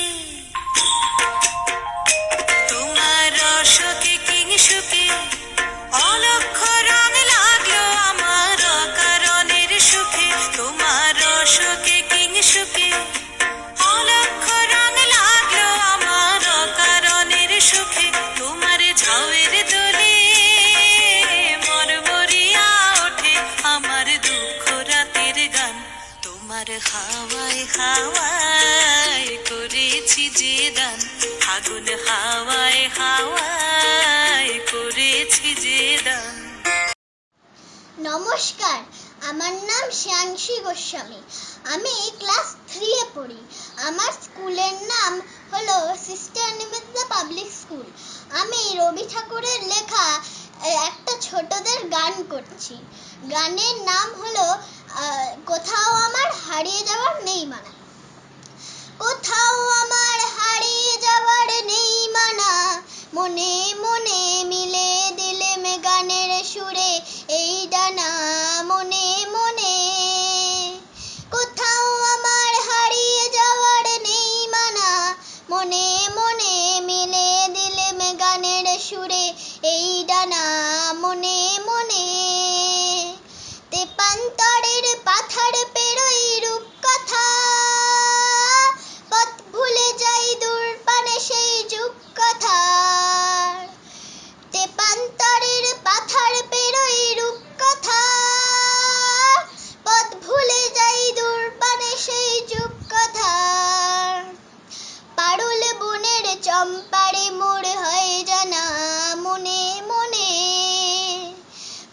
Speaker 15: হাওয়ায় হাওয়ায় করেছি যে দান, ফাগুন হাওয়ায় হাওয়ায় করেছি যে দান।
Speaker 7: নমস্কার, আমার নাম শ্যাংশী গোস্বামী। আমি ক্লাস 3 এ পড়ি। আমার স্কুলের নাম হলো সিস্টার নিবেদিতা পাবলিক স্কুল। আমি রবি ঠাকুরের লেখা একটা ছোটদের গান করছি। গানের নাম হলো কোথাও আমার হারিয়ে যাওয়ার নেই মানা। কোথাও আমার হারিয়ে যাওয়ার নেই মানা, মনে মনে মিলে দিলেম গানের সুরে এই ডানা, মনে মনে। কোথাও আমার হারিয়ে যাওয়ার নেই মানা, মনে মনে মিলে দিলেম গানের সুরে এই ডানা, মনে মনে। তেপান্তরের পাথার পেরোই রূপকথা, পথ ভুলে যাই দূরপানে সেই যুগ কথা। তেপান্তরের পাথার পেরোই রূপকথা, পথ ভুলে যাই দূরপানে সেই যুগ কথা। পারুল বনের চম্পারে মোড় হয় জানা, মনে মনে।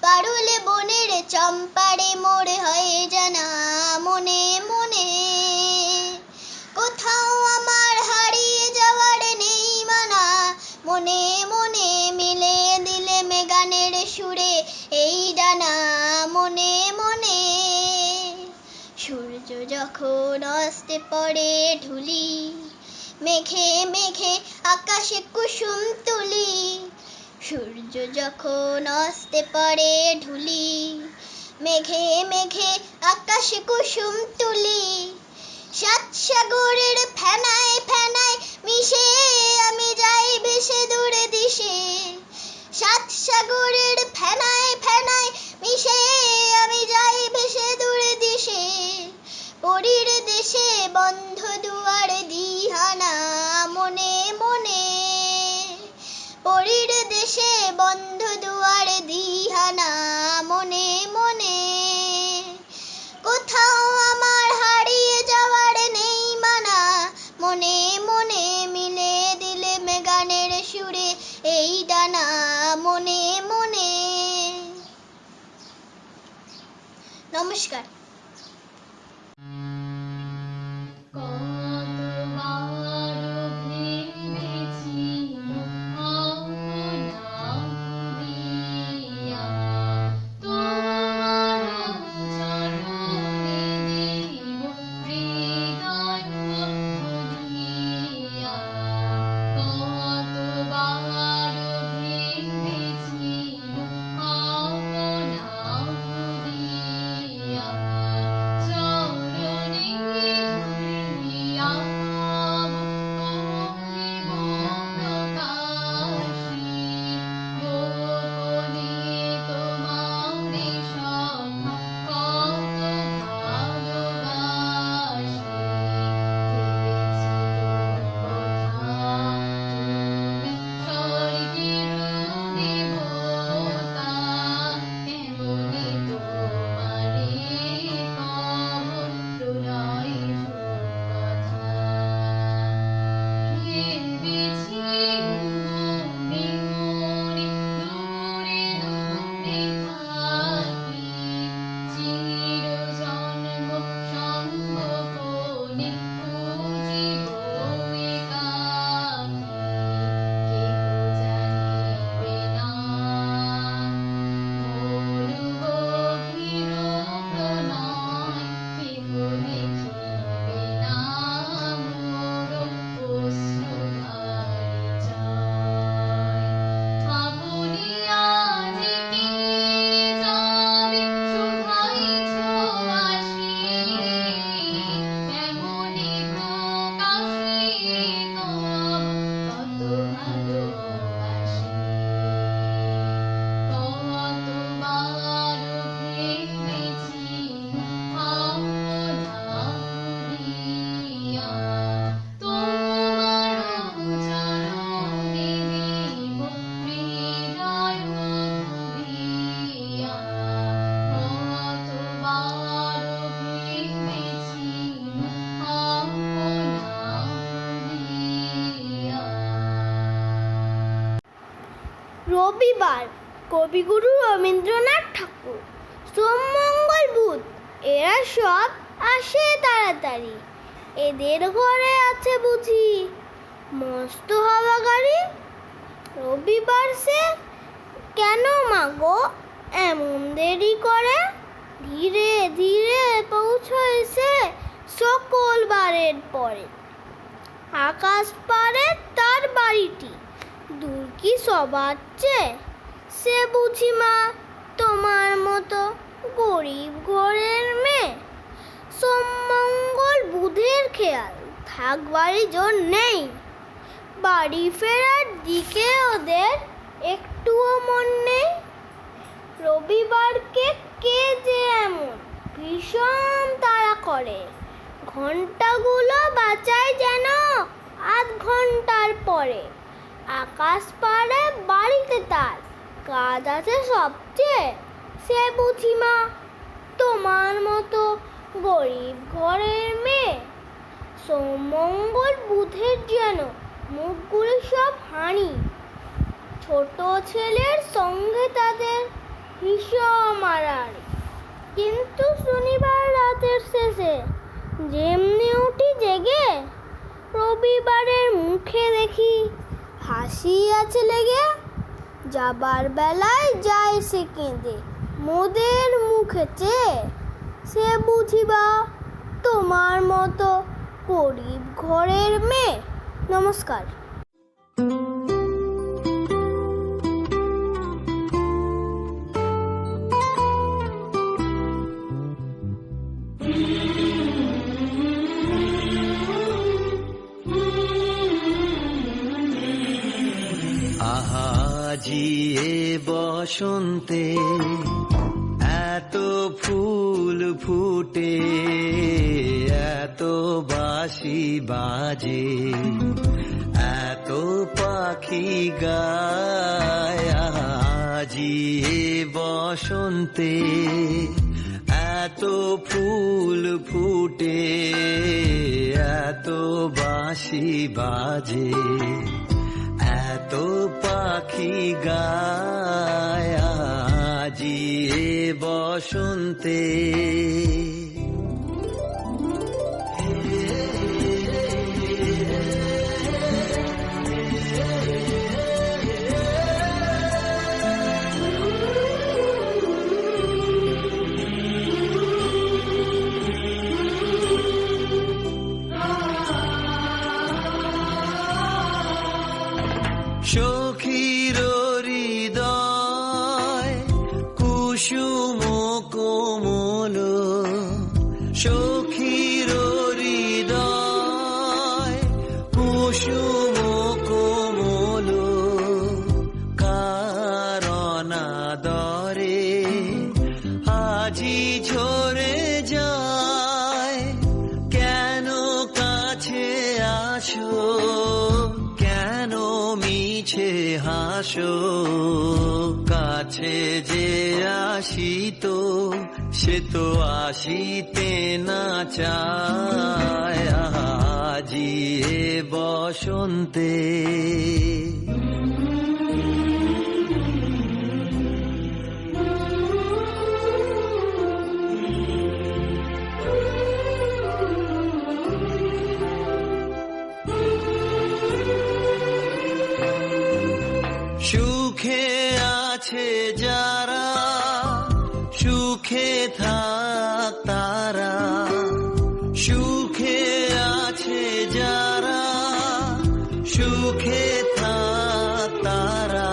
Speaker 7: পারুল বনের চম্পারে মোড় হয় জানা, মনে মনে। কোথাও আমার হারিয়ে যাওয়ার নেই মানা, মনে মনে মিলে দিলেম গানের সুরে এই ডানা, মনে মনে। সূর্য যখন অস্তে পড়ে ঢুলি, মেঘে মেঘে আকাশে কুসুম তুলি। সূর্য যখন অস্তে পড়ে ঢুলি, মেঘে মেঘে আকাশে কুসুম তুলি। সাত সাগরের ফেনায় ফেনায় মিশে আমি যাই ভেসে দূরে দিশে। সাত সাগরের ফেনায় ফেনায় মিশে আমি যাই ভেসে দূরে দিশে। পরীর দেশে বন্ধ দুয়ার দিহানা, মনে মনে। পরীর দেশে বন্ধ দুয়ার দিহানা, মনে মনে। কোথাও আমার হারিয়ে যাওয়ার নেই মানা, মনে মনে মিলে দিলেম গানের সুরে এই ডানা, মনে মনে। নমস্কার।
Speaker 5: Yeah.
Speaker 7: রবিবার কবিগুরু রবীন্দ্রনাথ ঠাকুর, সোম মঙ্গল বুধ এরা সব আসে তাড়াতাড়ি। এদের ঘরে আছে বুঝি মস্ত হাওয়া গাড়ি। রবিবার সে কেন মাগো এমন দেরি করে? ধীরে ধীরে পৌঁছয় সে সকল বারের পরে। আকাশ পারে তার বাড়িটি, দূর কি সবার চেয়ে? সে বুঝি মা তোমার মতো গরিব ঘরের মেয়ে। সোম মঙ্গল বুধের খেয়াল থাক বাড়ি জোর নেই। বাড়ি ফেরার দিকে ওদের একটুও মন নেই। রবিবারকে কে যে এমন ভীষণ তাড়া করে, ঘন্টাগুলো বাঁচায় যেন আধ ঘন্টার পরে। আকাশ পাড়ে বাড়িতে তার কাজ আছে সবচেয়ে। সে বুঝি মা তোমার মতো গরিব ঘরের মেয়ে। সোম মঙ্গল বুধের যেন মুখগুলি সব হাঁড়ি। ছোট ছেলের সঙ্গে তাদের ভীষণ মারামারি। কিন্তু শনিবার রাতের শেষে যেমনি উঠি জেগে, রবিবারের মুখে দেখি হাসি আছে লেগে। যাবার বেলায় যায় সে কেঁদে মোদের মুখে চেয়ে। সে বুঝিবা তোমার মতো গরিব ঘরের মেয়ে। নমস্কার।
Speaker 16: আহাজি এ বসন্তে এত ফুল ফুটে, এত বাঁশি বাজে, এত পাখি গায়। আহাজি এ বসন্তে এত ফুল ফুটে, এত বাঁশি বাজে, এত পাখি গায়। আজি এ বসন্তে সখীর হৃদয় কুসুম কোমল, সখীর হৃদয় কুসুম কোমল, কারণাদরে আজি ঝরে যায়। কেন কাছে আসো, কেন মিছে হাসো? কাছে যে আসিত সে তো আসিতে না চায়। আজি এ বসন্তে সুখে আছে যারা, সুখে থাক তারা। সুখে আছে যারা, সুখে থাক তারা।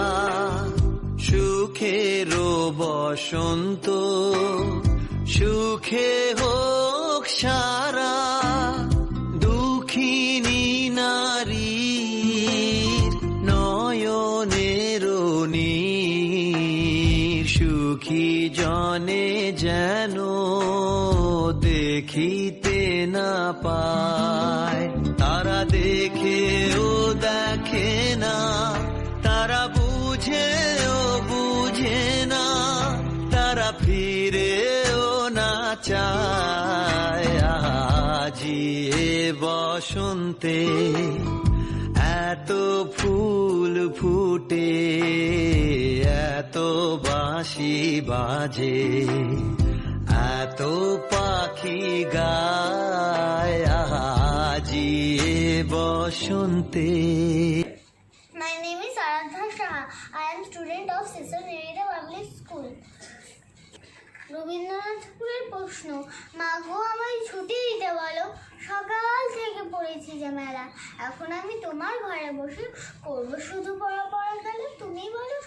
Speaker 16: সুখেরও বসন্ত সুখে হোক সারা। দুঃখিনী নারীর নয়নের নীর, সুখী জনে যেন দেখিতে না পায়। তারা দেখেও দেখে না, তারা বুঝেও বুঝে না, তারা ফিরেও না চায়। আজি এ বসন্তে এত ফুল ফুটে, এত বাঁশি বাজে, এত পাখি গায় আজি এ বসন্তে।
Speaker 7: My name is Aradhana Shah. I am student of Sister Nivedita Public School. Rabindranath ঠাকুরের প্রশ্ন, মাগো আমায় ছুটি দিতে বলো, সকাল থেকে পড়েছি যে মেলা, এখন আমি তোমার ঘরে বসে করবো শুধু পড়া পড়া গেলে, তুমি বলো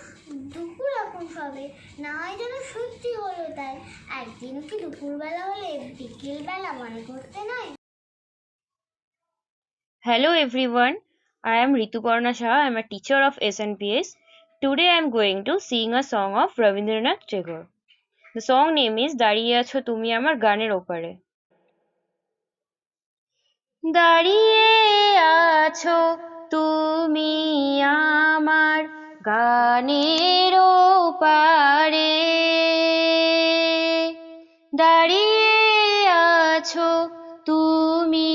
Speaker 7: দুপুর এখন সবে, না হয় যেন সত্যি হলো তাই, একদিন কি দুপুরবেলা হলে বিকেলবেলা মনে করতে নাই।
Speaker 17: Hello everyone, I am Rituparna Shah. I am a teacher of SNPS. Today I am going to sing a song of Rabindranath Tagore. The song name is দাঁড়িয়ে আছো তুমি আমার গানের ওপারে। দাঁড়িয়ে আছো তুমি আমার গানের ওপারে, দাঁড়িয়ে আছো তুমি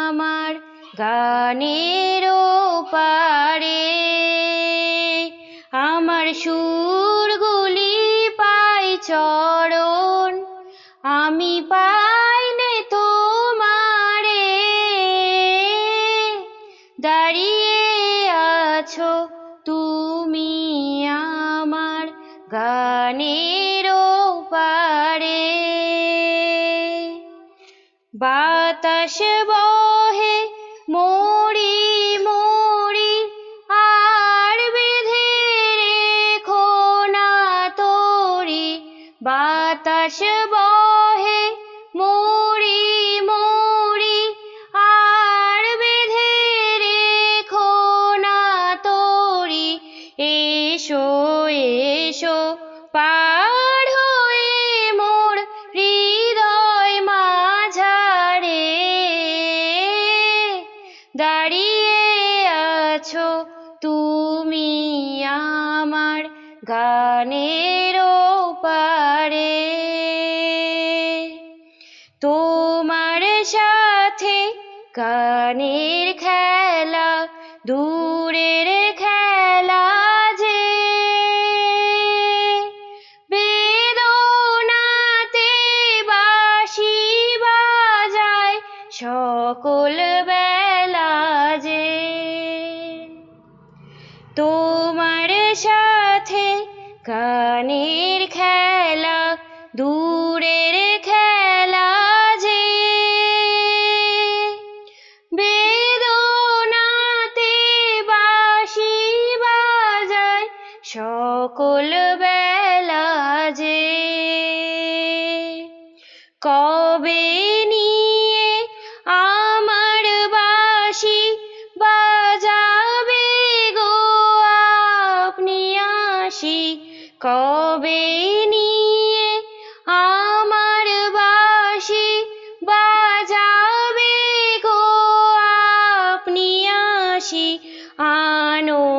Speaker 17: আমার গানের ওপারে, আমার সুরগুলি পাই চরণ, আমি পাইনে তোমারে, দাঁড়িয়ে আছো তুমি আমার গানের ওপারে। বাতাস বহে মরি মরি আর বেঁধে রেখো না তোরি, বাতাস বহে মরি মরি আর বেঁধে রেখো না তোরি, এসো এসো পার হয়ে মোর হৃদয় মাঝারে, দাঁড়িয়ে আছো তুমি আমার গানের ওপারে। তোমার সাথে গানের খেলা দূরের খেলা যে, বেদনাতে বাঁশি বাজায় সকল বেলা যে, তোমার সাথে গানের খেলা দূরের খেলা যে, বেদনাতে বাঁশি বাজায় সকল বেলা যে, কবে নিয়ে আমার বাঁশি বাজাবে গো আপনি আসি, কবে নিয়ে আমার বাঁশি বাজাবে গো আপনি আসি,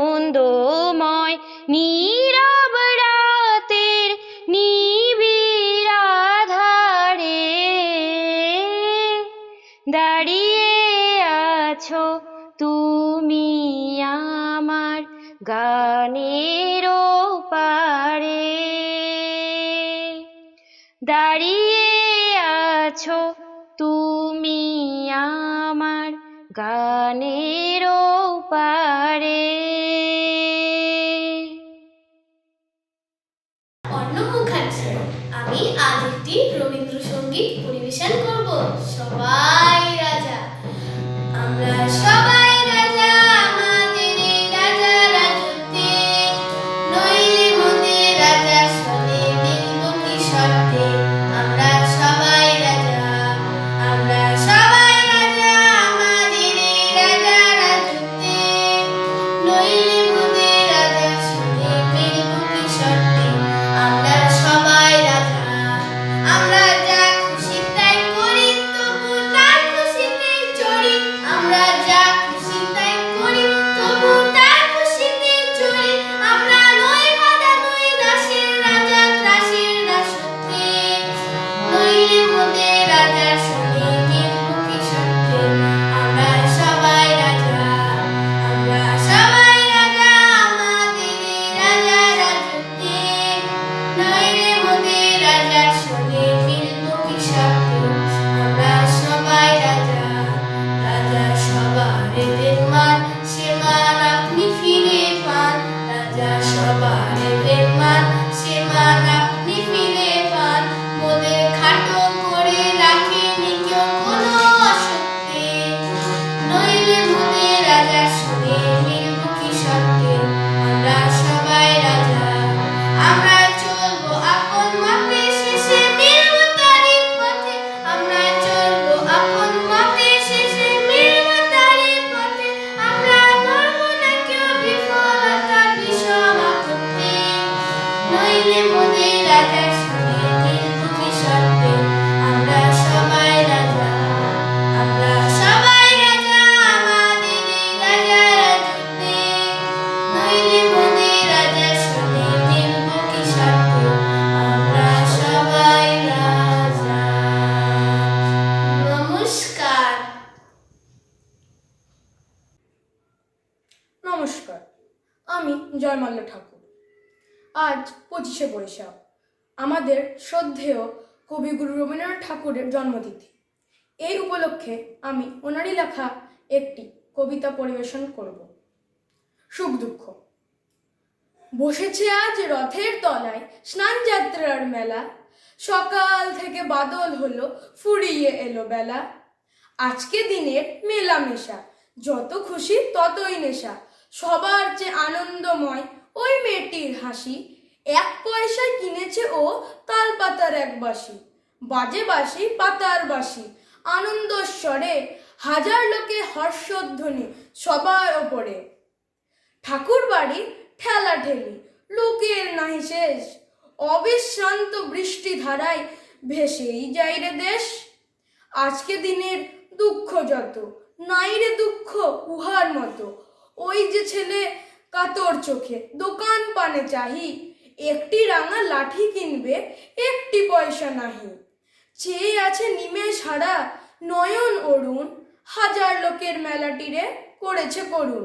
Speaker 17: আনন্দময় নীরব রাতের নিবিড় আধারে, দাঁড়িয়ে আছো তুমি আমার গানের ওপারে, দাঁড়িয়ে আছো তুমি আমার গানের ওপারে।
Speaker 18: অর্ণ মুখার্জি, আমি আজ একটি রবীন্দ্রসঙ্গীত পরিবেশন করব। সবাই রাজা, আমরা সবাই রাজা, আমাদের এই রাজা রাজত্বে, নইলে মোদের রাজা সনে মিলব কি শর্তে, আমরা সবাই রাজা, আমরা সবাই রাজা, আমাদের এই রাজা রাজত্বে, নইলে মোদের রাজা সনে মিলব কি শর্তে, আমরা সবাই রাজা, আমরা যা খুশি তাই করি, তবু তার খুশিতে চড়ি, আমরা যা সবার বেমান সে মান আপনি ফিরে পান মোদের খাটো করে রাখেনি কেউ কোনো অসত্যে নইলে মোদের রাজা শুনে মিলব কি সত্যে আমরা সবাই রাজা আমরা চলবো আপন মতে শেষে মিলব তারই পথে আমরা চলবো আপন মতে শেষে মিলব তারই পথে আমরা ধরব না কেউ বিফলতা বিষম আপত্তি নইলে মোদের রাজা শুনে মিলব কি সত্যে আমরা সবাই রাজা আমরা সবাই রাজা আমাদের রাজা রাজত্বে নইলে মোদের রাজা শুনে মিলব কি সত্যে আমরা সবাই রাজা। নমস্কার।
Speaker 19: নমস্কার, আমি জয়মাল্য ঠাকুর। আজ 25শে বৈশাখ, আমাদের শ্রদ্ধেয় কবিগুরু রবীন্দ্রনাথ ঠাকুরের জন্মতিথি। এই উপলক্ষে আমি ওনারই লেখা একটি কবিতা পরিবেশন করব। সুখ দুঃখ। বসেছে আজ রথের তলায় স্নান যাত্রার মেলা, সকাল থেকে বাদল হলো ফুরিয়ে এলো বেলা। আজকে দিনের মেলামেশা, যত খুশি ততই নেশা, সবার চেয়ে আনন্দময় ওই মেয়েটির হাসি। 1 পয়সায় কিনেছে ও তাল পাতার এক বাঁশি, বাজে বাঁশি পাতার বাঁশি, আনন্দস্বরে হাজার লোকে হর্ষধ্বনি সবার ওপরে। ঠাকুর বাড়ি ঠেলা ঠেলি, লোকের নাহি শেষ, অবিশ্রান্ত বৃষ্টি ধারায় ভেসেই যাই রে দেশ। আজকে দিনের দুঃখ যত, নাই রে দুঃখ উহার মতো। ওই যে ছেলে কাতর চোখে দোকান পানে চাহি, একটি রাঙা লাঠি কিনবে 1টি পয়সা নাহি। চেয়ে আছে নিমেষ হারা নয়ন অরুণ, হাজার লোকের মেলাটিরে করেছে করুণ।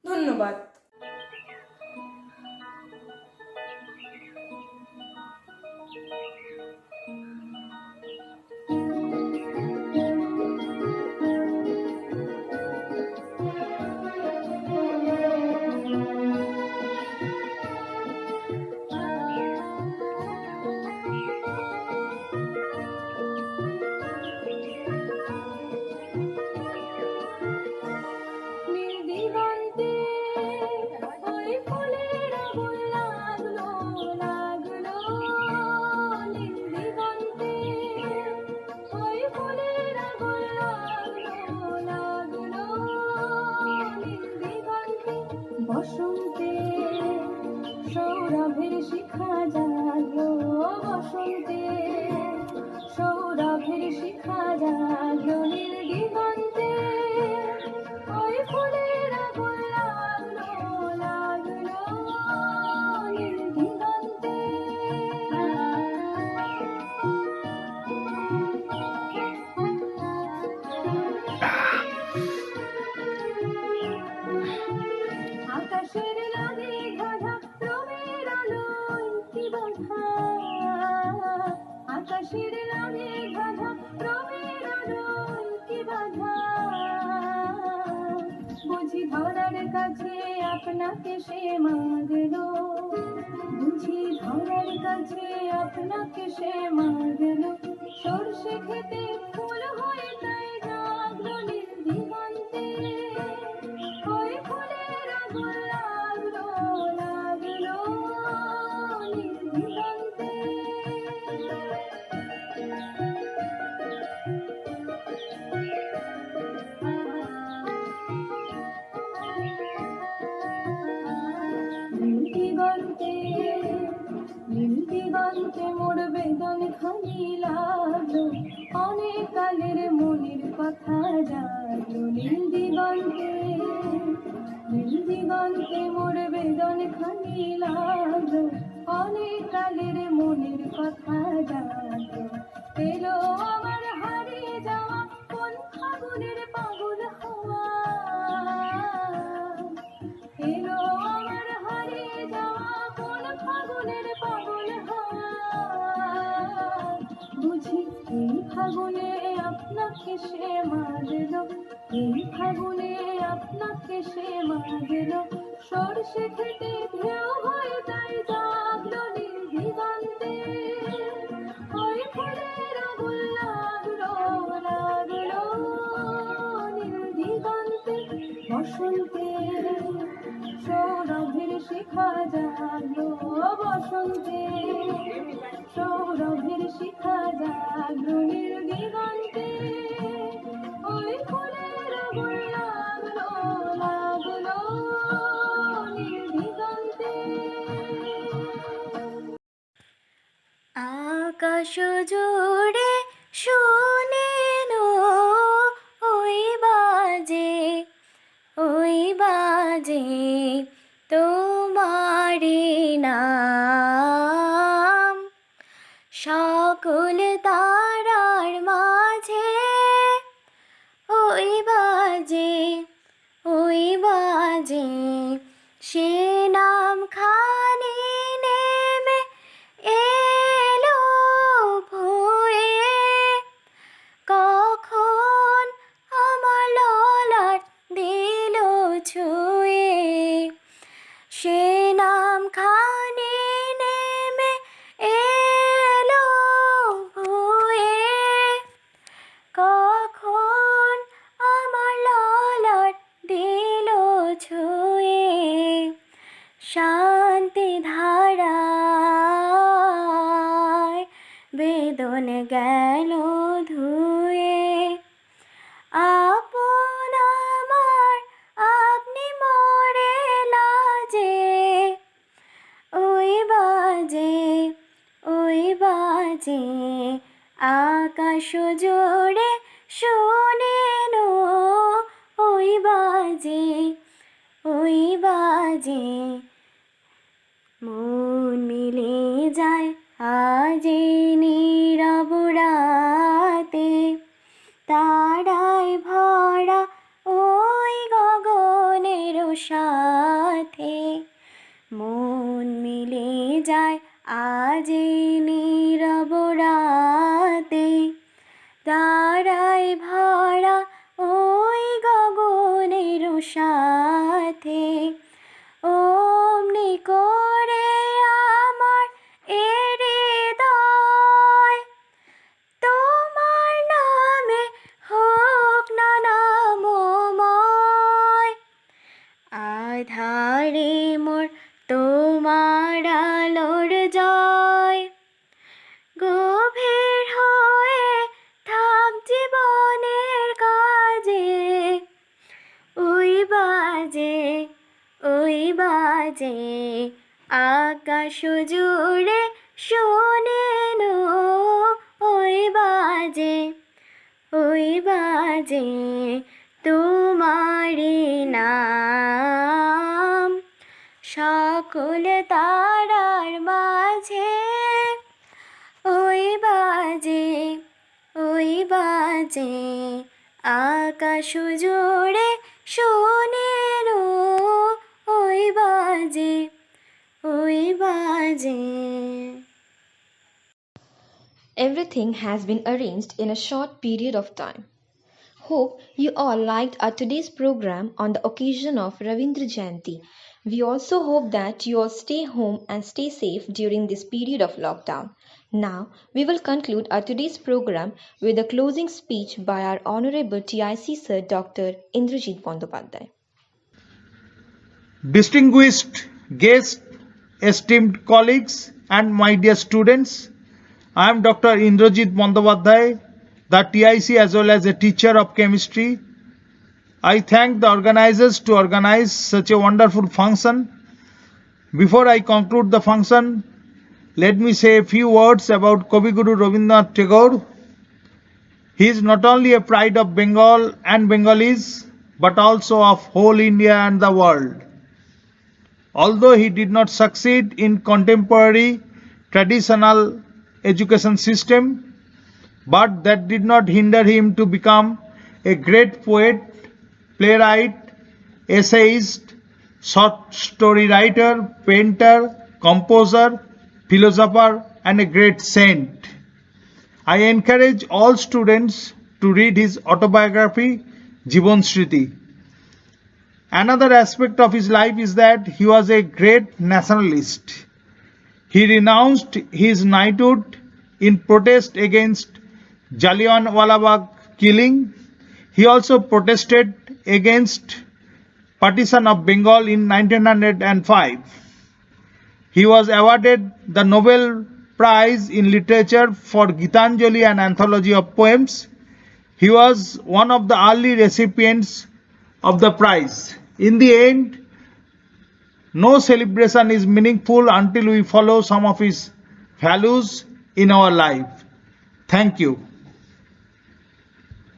Speaker 19: ধন্যবাদ।
Speaker 5: বসন্তে সৌরভের শিখা জাগলো, বসন্তে সৌরভের শিখা জাগলো, নীল দিগন্তে ওই ফুলের আগুন লাগলো লাগলো, নীল দিগন্তে। আকাশের লাগে গাধা রবির আলোয় কি বাধা, আকাশের লাগে গাধা রবির আলোয় কি বাধা। বুঝি ধরার কাছে আপনাকে সে মাগলো, বুঝি ধরার কাছে আপনাকে সে মাগলো। সরষে খেতে ফুল হয়ে তাই জাগলো নীল দিগন্তে, ওই ফুলের আগুন লাগলো লাগলো, নীল দিগন্তে। নীল দিগন্তে নীল দিগন্তে মোর বেদন খানি লাগলো, অনেক কালের মনের কথা জাগলো। নীল দিগন্তে নীল দিগন্তে মোর বেদন খানি লাগলো, অনেক কালের মনের কথা জাগলো। এলো আমার হারিয়ে যাওয়া কোন ফাগুনের পাগল হওয়া, এলো আমার হারিয়ে যাওয়া কোন ফাগুনের পাগল হওয়া। বুঝি এই ফাগুনে আপনাকে সে মাগলো, এই ফাগুনে আপনাকে সে মাগলো। সরষে খেতে ঢেউ হয়ে তাই বসন্তে সৌরভের শিখা জাগরণের দিগন্তে ওই ফুলের গুল লাগলো লাগলো নির্দিগন্তে
Speaker 6: আকাশ জুড়ে শুনেনো ওই বাজে তোমারি নাম সকল তারার মাঝে ওই বাজে সে নাম খানি নেমে এলো ভুয়ে কখন আমার ললাট দিল ছুঁয়ে সে নাম খানি নেমে এলো ভুয়ে কখন আমার ললাট দিল ছুঁয়ে শান্তি ধারায় বেদন গেল ধুয়ে আপন আমার আপনি মরে লাজে ওই বাজে আকাশ জোড়ে শোনেনো ওই বাজে মন মিলে যায় আজ নীরব রাতে তারায় ভরা ওই গগনের সাথে মন মিলে যায় আজ নীরব রাতে তারায় ভরা ওই গগনের সাথে অমনি করে আমার হৃদয় তোমার নামে হোক না নামময় আধারে মোর তোমার আলোর জয় গভীর হয়ে থাক জীবনের কাজে ওই বাজে আকাশ জুড়ে শোনেনো ওই বাজে তোমারি নাম সকল তারার মাঝে ওই বাজে আকাশ জুড়ে শোনেনো ওই বাজে
Speaker 14: Everything has been arranged in a short period of time. Hope you all liked our today's program on the occasion of Ravindra Jayanti. We also hope that you all stay home and stay safe during this period of lockdown. Now, we will conclude our today's program with a closing speech by our Honorable TIC Sir Dr. Indrajit Bandyopadhyay.
Speaker 20: Distinguished guests, esteemed colleagues, and my dear students, I am Dr. Indrajit Bandyopadhyay, the TIC as well as a teacher of chemistry. I thank the organizers to organize such a wonderful function. Before I conclude the function, let me say a few words about Kavi Guru Rabindranath Tagore. He is not only a pride of Bengal and Bengalis, but also of whole India and the world. Although he did not succeed in contemporary traditional education system, but that did not hinder him to become a great poet, playwright, essayist, short story writer, painter, composer, philosopher, and a great saint. I encourage all students to read his autobiography, Jivan Shriti. Another aspect of his life is that he was a great nationalist. He renounced his knighthood in protest against Jallianwala Bagh killing. He also protested against partition of Bengal in 1905. He was awarded the Nobel Prize in Literature for Gitanjali, an anthology of poems. He was one of the early recipients of the prize. In the end, no celebration is meaningful until we follow some of his values in our life. Thank you.